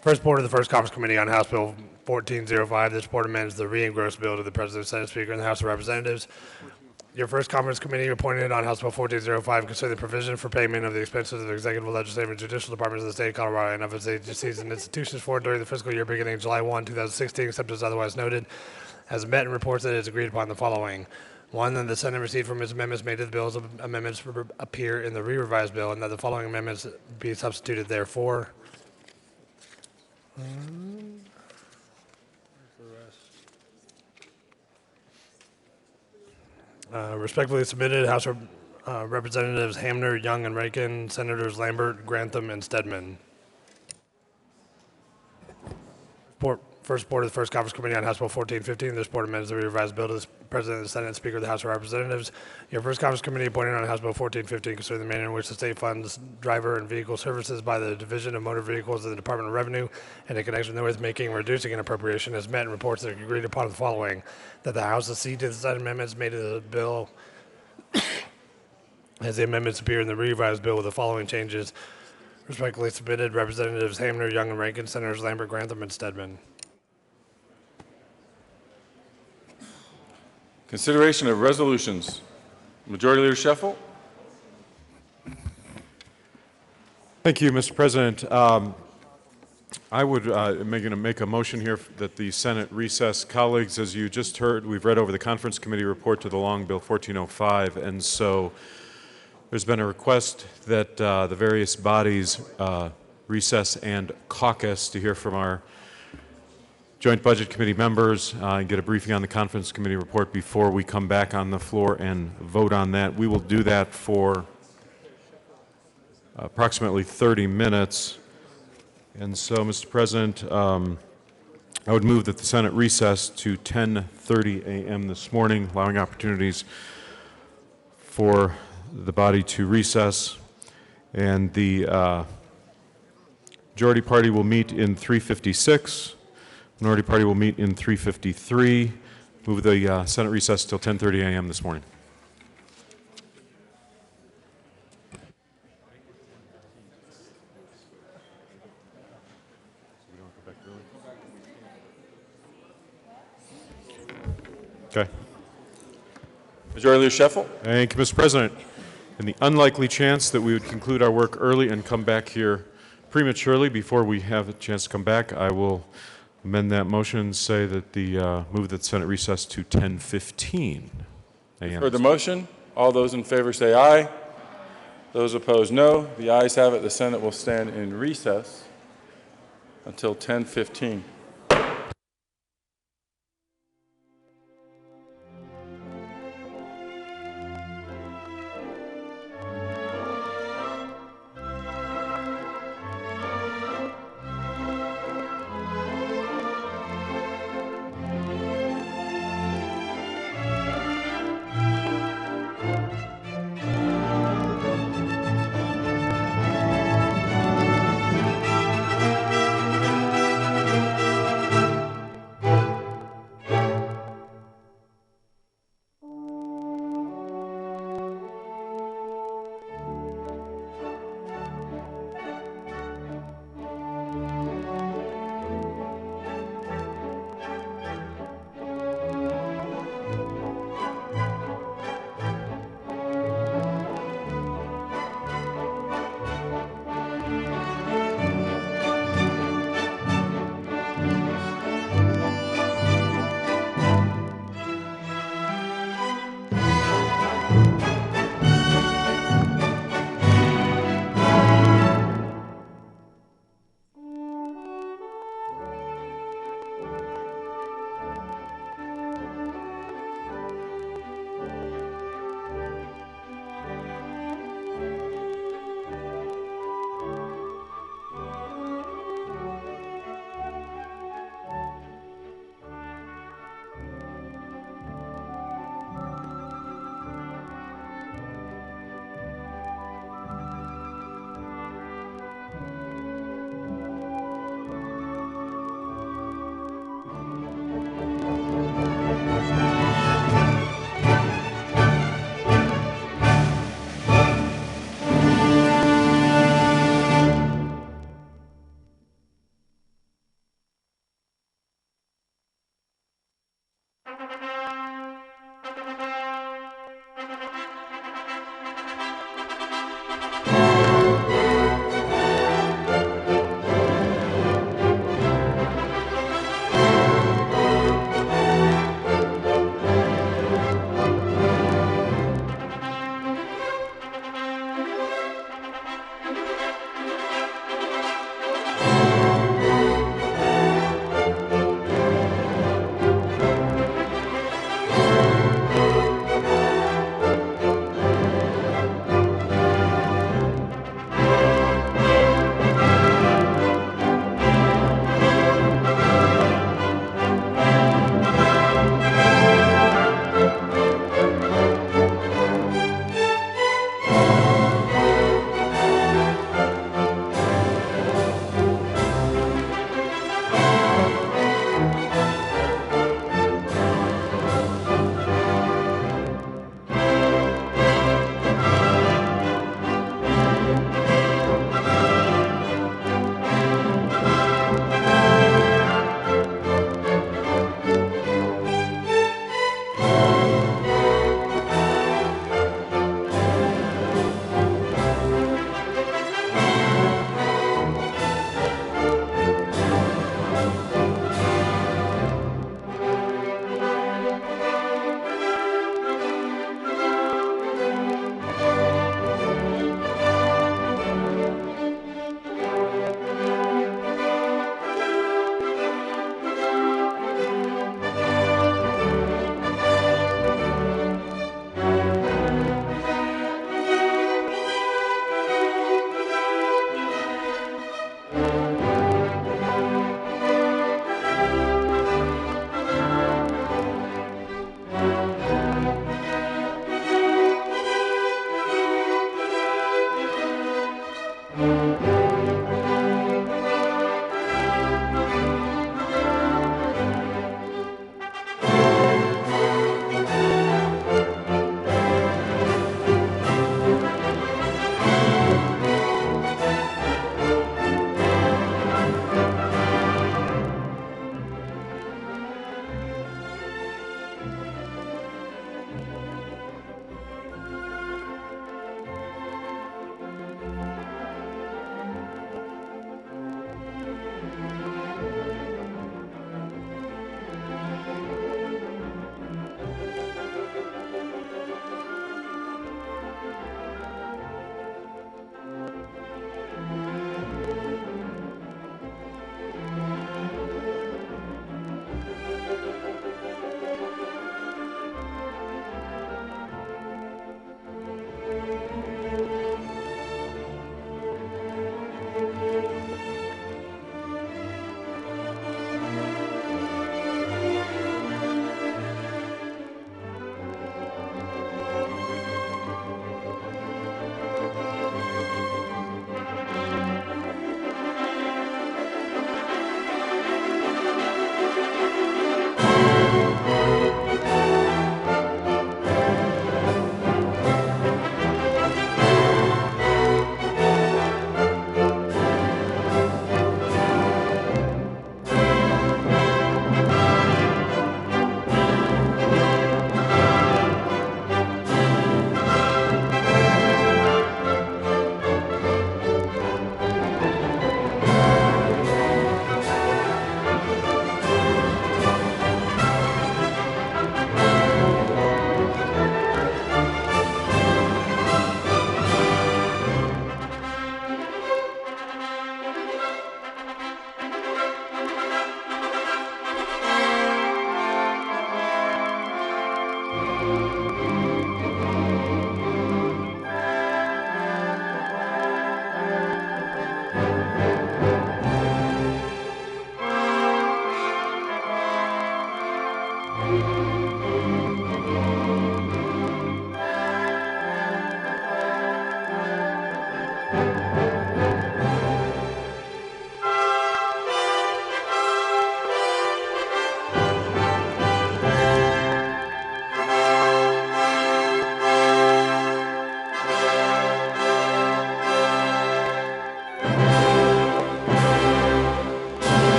First report of the First Conference Committee on House Bill 1405. This report amends the re-engrossed bill to the President, Senate Speaker, and the House of Representatives. Your First Conference Committee appointed on House Bill 1405 concerning the provision for payment of the expenses of the executive, legislative, and judicial departments of the state of Colorado and of its agencies and institutions for during the fiscal year beginning July 1, 2016, except as otherwise noted, has met and reports that it has agreed upon the following. One, that the Senate received from its amendments made to the bills amendments appear in the re-revised bill, and that the following amendments be substituted therefore. Respectfully submitted, House Representatives Hamner, Young, and Rankin, Senators Lambert, Grantham, and Stedman. First report of the First Conference Committee on House Bill 1415. This report amends the revised bill to the President of the Senate and Speaker of the House of Representatives. Your First Conference Committee appointed on House Bill 1415 concerning the manner in which the state funds driver and vehicle services by the Division of Motor Vehicles of the Department of Revenue and in connection therewith making and reducing an appropriation has met and reports that it agreed upon the following. That the House accede to the said amendments made to the bill as the amendments appear in the revised bill with the following changes. Respectfully submitted, Representatives Hamner, Young, and Rankin, Senators Lambert, Grantham, and Stedman. Consideration of resolutions. Majority Leader Scheffel. Thank you, Mr. President. I would make a motion here that the Senate recess. Colleagues, as you just heard, we've read over the Conference Committee report to the long Bill 1405, and so there's been a request that the various bodies recess and caucus to hear from our Joint Budget Committee members and get a briefing on the Conference Committee report before we come back on the floor and vote on that. We will do that for approximately 30 minutes. And so, Mr. President, I would move that the Senate recess to 10:30 a.m. this morning, allowing opportunities for the body to recess. And the majority party will meet in 356. Minority Party will meet in 353. Move the Senate recess till 10:30 a.m. this morning. Okay. Majority Leader Scheffel. Thank you, Mr. President. In the unlikely chance that we would conclude our work early and come back here prematurely, before we have a chance to come back, I will amend that motion and say that move that the Senate recess to 10:15 a.m. For the motion, all those in favor say aye. Those opposed, no. The ayes have it. The Senate will stand in recess until 10:15.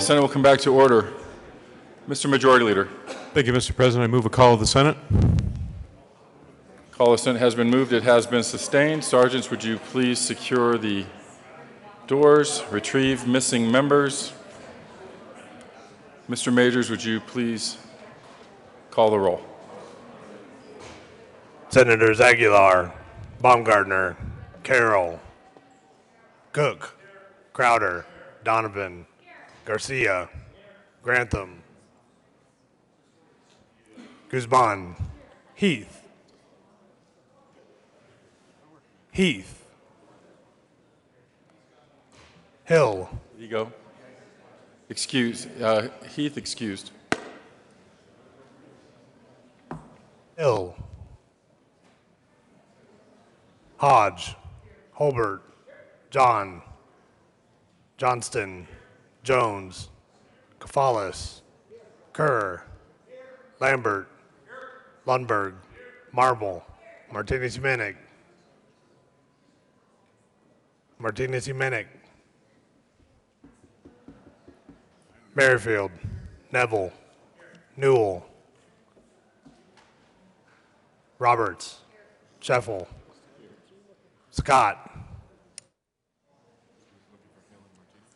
Senate will come back to order. Mr. Majority Leader. Thank you, Mr. President. I move a call of the Senate. Call of the Senate has been moved. It has been sustained. Sergeants, would you please secure the doors, retrieve missing members? Mr. Majors, would you please call the roll? Senators Aguilar, Baumgartner, Carroll, Cook, Crowder, Donovan, Garcia, Grantham, Guzman, Heath, Hill, There you go. Excuse, Heath excused. Hill, Hodge, Holbert, John, Johnston, Jones, Kafalis, Kerr, Lambert, Lundberg, Marble, Martinez-Humanic, Merrifield, Neville, Newell, Roberts, Sheffel, Scott,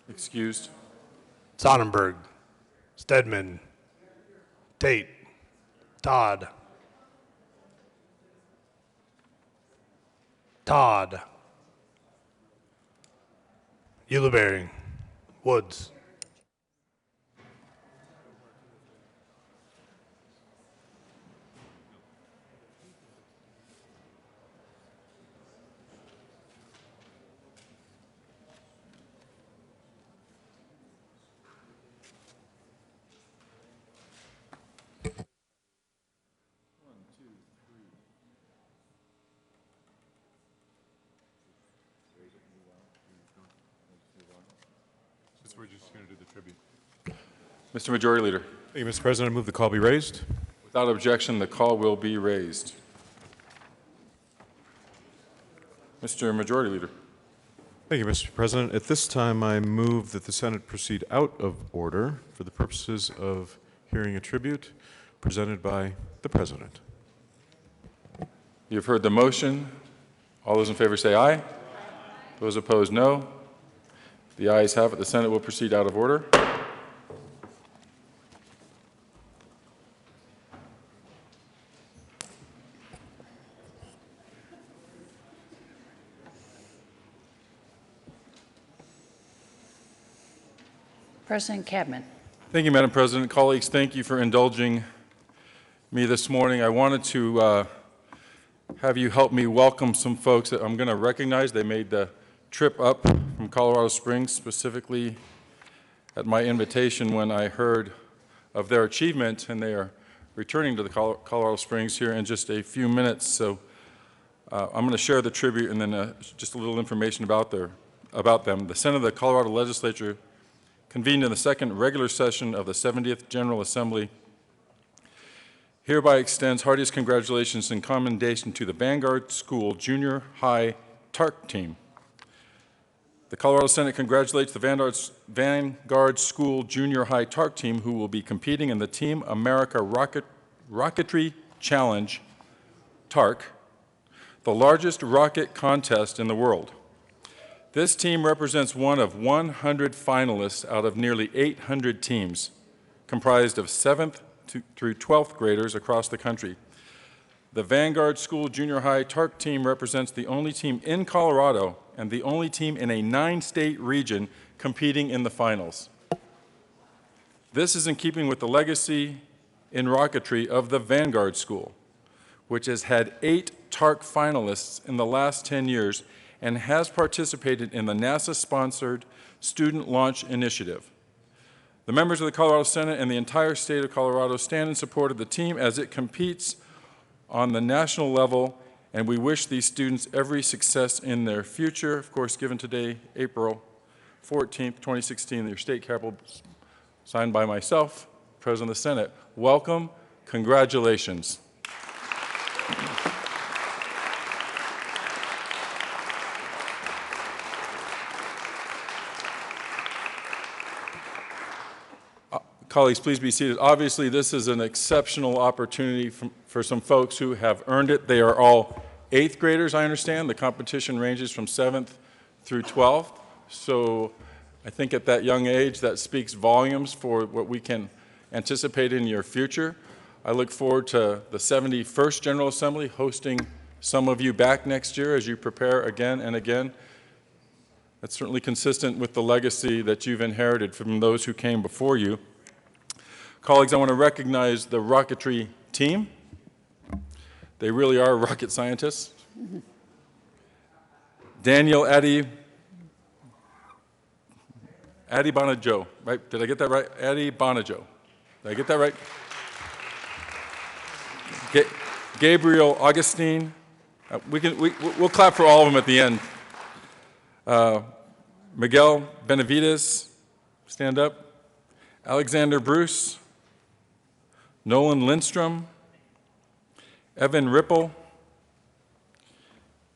Excused. Sonnenberg, Stedman, Tate, Todd, Ulibarri, Woods. We're just going to do the tribute. Mr. Majority Leader. Thank you, Mr. President. I move the call be raised. Without objection, the call will be raised. Mr. Majority Leader. Thank you, Mr. President. At this time, I move that the Senate proceed out of order for the purposes of hearing a tribute presented by the President. You've heard the motion. All those in favor say aye. Those opposed, no. The ayes have it. The Senate will proceed out of order. President Cadman. Thank you, Madam President. Colleagues, thank you for indulging me this morning. I wanted to have you help me welcome some folks that I'm going to recognize. They made the trip up from Colorado Springs, specifically at my invitation when I heard of their achievement, and they are returning to the Colorado Springs here in just a few minutes. So I'm going to share the tribute and then just a little information about them. The Senate of the Colorado Legislature convened in the second regular session of the 70th General Assembly hereby extends heartiest congratulations and commendation to the Vanguard School Junior High TARC team. The Colorado Senate congratulates the Vanguard School Junior High TARC team, who will be competing in the Team America Rocketry Challenge, TARC, the largest rocket contest in the world. This team represents one of 100 finalists out of nearly 800 teams, comprised of 7th through 12th graders across the country. The Vanguard School Junior High TARC team represents the only team in Colorado and the only team in a 9-state region competing in the finals. This is in keeping with the legacy in rocketry of the Vanguard School, which has had 8 TARC finalists in the last 10 years and has participated in the NASA-sponsored Student Launch Initiative. The members of the Colorado Senate and the entire state of Colorado stand in support of the team as it competes on the national level, and we wish these students every success in their future. Of course, given today, April 14th, 2016, your state capital, signed by myself, President of the Senate. Welcome, congratulations. Colleagues, please be seated. Obviously, this is an exceptional opportunity for some folks who have earned it. They are all 8th graders, I understand. The competition ranges from 7th through 12th. So I think at that young age, that speaks volumes for what we can anticipate in your future. I look forward to the 71st General Assembly hosting some of you back next year as you prepare again and again. That's certainly consistent with the legacy that you've inherited from those who came before you. Colleagues, I want to recognize the rocketry team. They really are rocket scientists. Daniel Addy Bonajo, right? Did I get that right? Addy Bonajo. Did I get that right? Gabriel Augustine. We'll clap for all of them at the end. Miguel Benavides, stand up. Alexander Bruce. Nolan Lindstrom. Evan Ripple.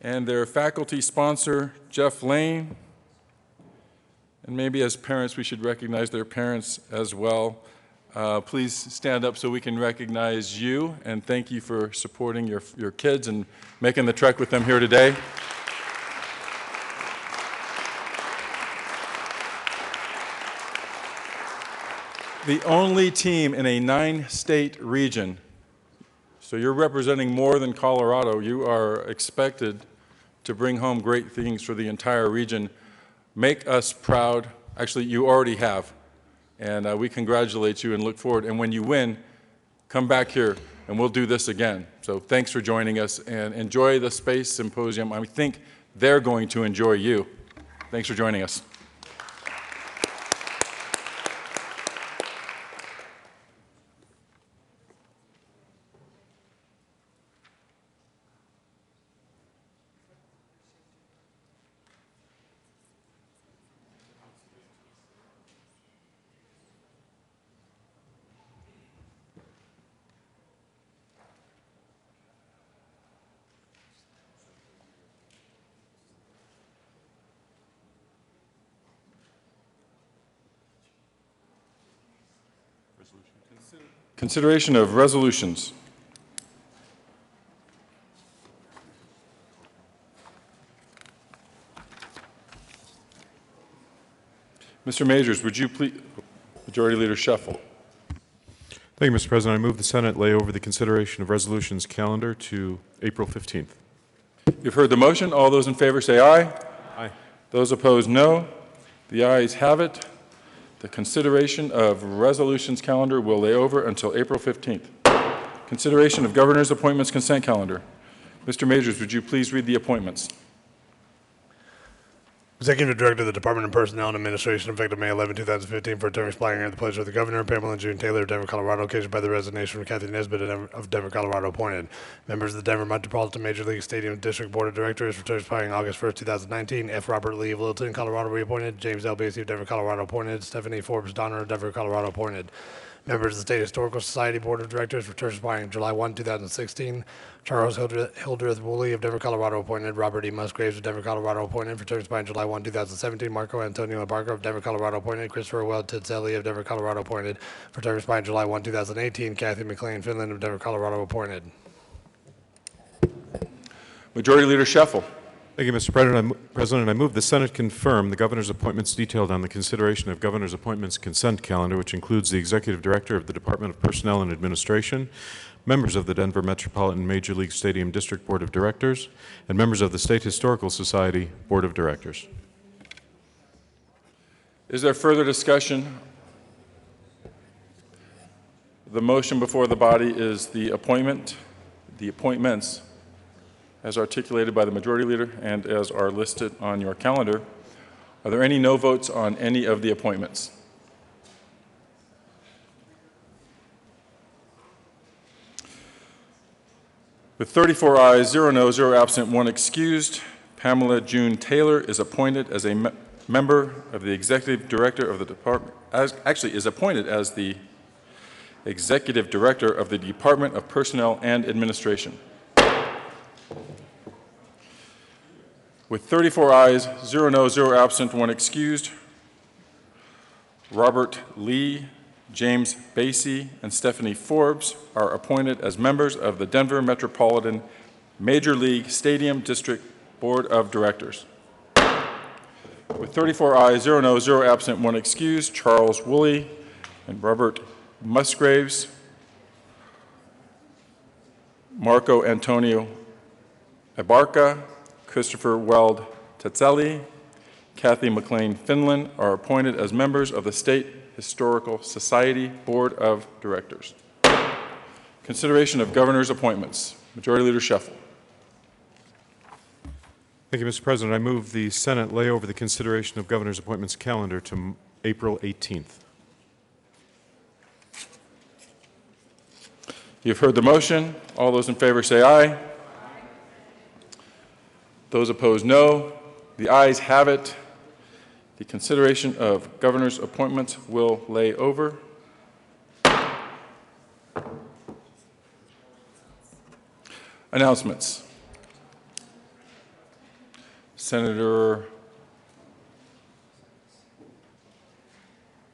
And their faculty sponsor, Jeff Lane. And maybe as parents, we should recognize their parents as well. Please stand up so we can recognize you, and thank you for supporting your kids and making the trek with them here today. The only team in a 9-state region, so you're representing more than Colorado. You are expected to bring home great things for the entire region. Make us proud. Actually, you already have. And we congratulate you and look forward. And when you win, come back here and we'll do this again. So thanks for joining us and enjoy the Space Symposium. I think they're going to enjoy you. Thanks for joining us. Consideration of resolutions. Mr. Majors, would you please, Majority Leader Shuffle. Thank you, Mr. President. I move the Senate lay over the consideration of resolutions calendar to April 15th. You've heard the motion. All those in favor say aye. Aye. Those opposed, no. The ayes have it. The consideration of resolutions calendar will lay over until April 15th. Consideration of governor's appointments consent calendar. Mr. Majors, would you please read the appointments? Executive Director of the Department of Personnel and Administration, effective May 11, 2015, for a term expiring at the pleasure of the Governor. Pamela June Taylor of Denver, Colorado, occasioned by the resignation of Kathy Nesbitt of Denver, Colorado, appointed. Members of the Denver Metropolitan Major League Stadium District Board of Directors for term expiring August 1st, 2019. F. Robert Lee of Littleton, Colorado, reappointed. James L. Basie of Denver, Colorado, appointed. Stephanie Forbes Donner of Denver, Colorado, appointed. Members of the State Historical Society Board of Directors for terms expiring July 1, 2016. Charles Hildreth Woolley of Denver, Colorado, appointed. Robert E. Musgraves of Denver, Colorado, appointed for terms expiring July 1, 2017. Marco Antonio Barker of Denver, Colorado, appointed. Christopher Weld Tidzelli of Denver, Colorado, appointed for terms expiring July 1, 2018. Kathy McLean Finland of Denver, Colorado, appointed. Majority Leader Shuffle. Thank you, Mr. President. I move the Senate confirm the governor's appointments detailed on the consideration of governor's appointments consent calendar, which includes the Executive Director of the Department of Personnel and Administration, members of the Denver Metropolitan Major League Stadium District Board of Directors, and members of the State Historical Society Board of Directors. Is there further discussion? The motion before the body is the appointments as articulated by the Majority Leader and as are listed on your calendar. Are there any no votes on any of the appointments? With 34 ayes, 0 no, 0 absent, 1 excused, Pamela June Taylor is appointed as a member of the Executive Director of the Department, is appointed as the Executive Director of the Department of Personnel and Administration. With 34 ayes, 0 no, 0 absent, 1 excused, Robert Lee James Basie and Stephanie Forbes are appointed as members of the Denver Metropolitan Major League Stadium District Board of Directors. With 34 ayes, 0 no, 0 absent, 1 excused, Charles Woolley and Robert Musgraves, Marco Antonio Abarca, Christopher Weld Tetzelli, Kathy McLean Finland are appointed as members of the State Historical Society Board of Directors. Consideration of governor's appointments. Majority Leader Scheffel. Thank you, Mr. President. I move the Senate lay over the consideration of governor's appointments calendar to April 18th. You've heard the motion. All those in favor say aye. Those opposed, no. The ayes have it. The consideration of governor's appointments will lay over. Announcements. Senator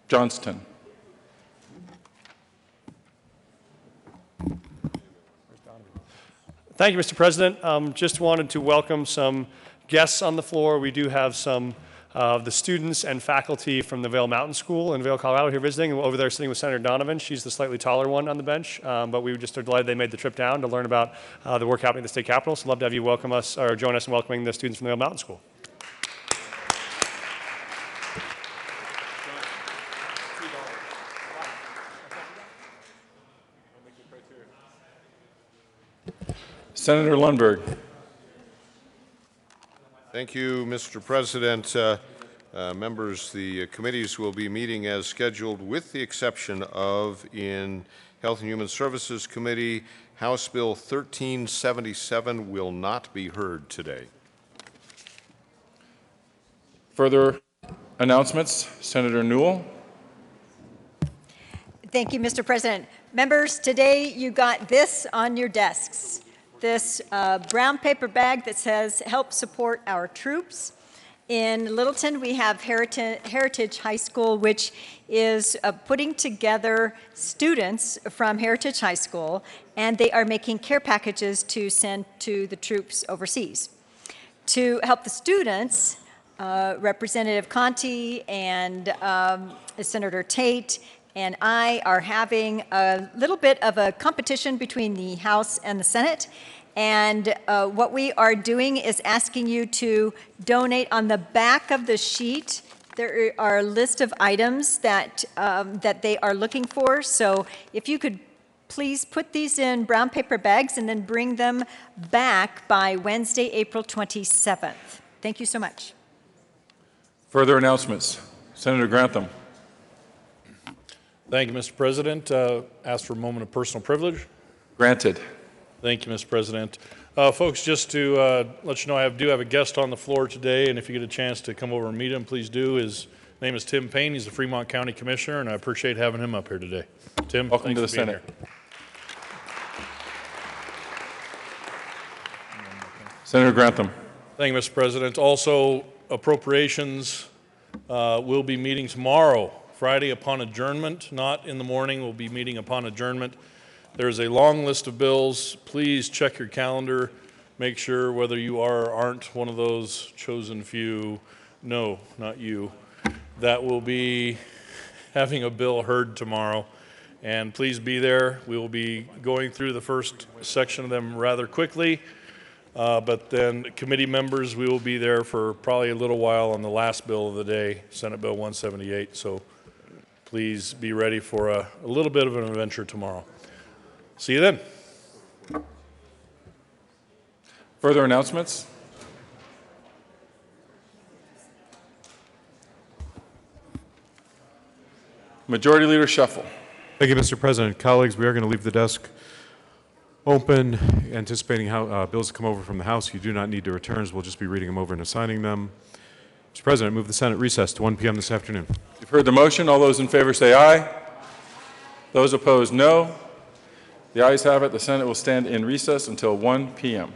Johnston. Thank you, Mr. President. Just wanted to welcome some guests on the floor. We do have some of the students and faculty from the Vail Mountain School in Vail, Colorado here visiting. Over there sitting with Senator Donovan. She's the slightly taller one on the bench, but we just are delighted they made the trip down to learn about the work happening at the state capitol. So love to have you welcome us or join us in welcoming the students from the Vail Mountain School. Senator Lundberg. Thank you, Mr. President. Members, the committees will be meeting as scheduled with the exception of in Health and Human Services Committee, House Bill 1377 will not be heard today. Further announcements. Senator Newell. Thank you, Mr. President. Members, today you got this on your desks. This brown paper bag that says, help support our troops. In Littleton, we have Heritage High School, which is putting together students from Heritage High School, and they are making care packages to send to the troops overseas. To help the students, Representative Conti and Senator Tate and I are having a little bit of a competition between the House and the Senate. And what we are doing is asking you to donate on the back of the sheet. There are a list of items that, that they are looking for. So if you could please put these in brown paper bags and then bring them back by Wednesday, April 27th. Thank you so much. Further announcements. Senator Grantham. Thank you, Mr. President. Ask for a moment of personal privilege. Granted. Thank you, Mr. President. Folks, just to let you know, I do have a guest on the floor today, and if you get a chance to come over and meet him, please do. His name is Tim Payne. He's the Fremont County Commissioner, and I appreciate having him up here today. Tim, welcome to the for being Senate. here. Senator Grantham. Thank you, Mr. President. Also, appropriations will be meeting tomorrow, Friday, upon adjournment. Not in the morning. We'll be meeting upon adjournment. There's a long list of bills. Please check your calendar. Make sure whether you are or aren't one of those chosen few, no, not you, that will be having a bill heard tomorrow. And please be there. We will be going through the first section of them rather quickly. But then committee members, we will be there for probably a little while on the last bill of the day, Senate Bill 178. So please be ready for a little bit of an adventure tomorrow. See you then. Further announcements? Majority Leader Scheffel. Thank you, Mr. President. Colleagues, we are going to leave the desk open, anticipating how bills come over from the House. You do not need to return. We'll just be reading them over and assigning them. Mr. President, I move the Senate recess to 1 p.m. this afternoon. You've heard the motion. All those in favor say aye. Those opposed, no. The ayes have it. The Senate will stand in recess until 1 p.m.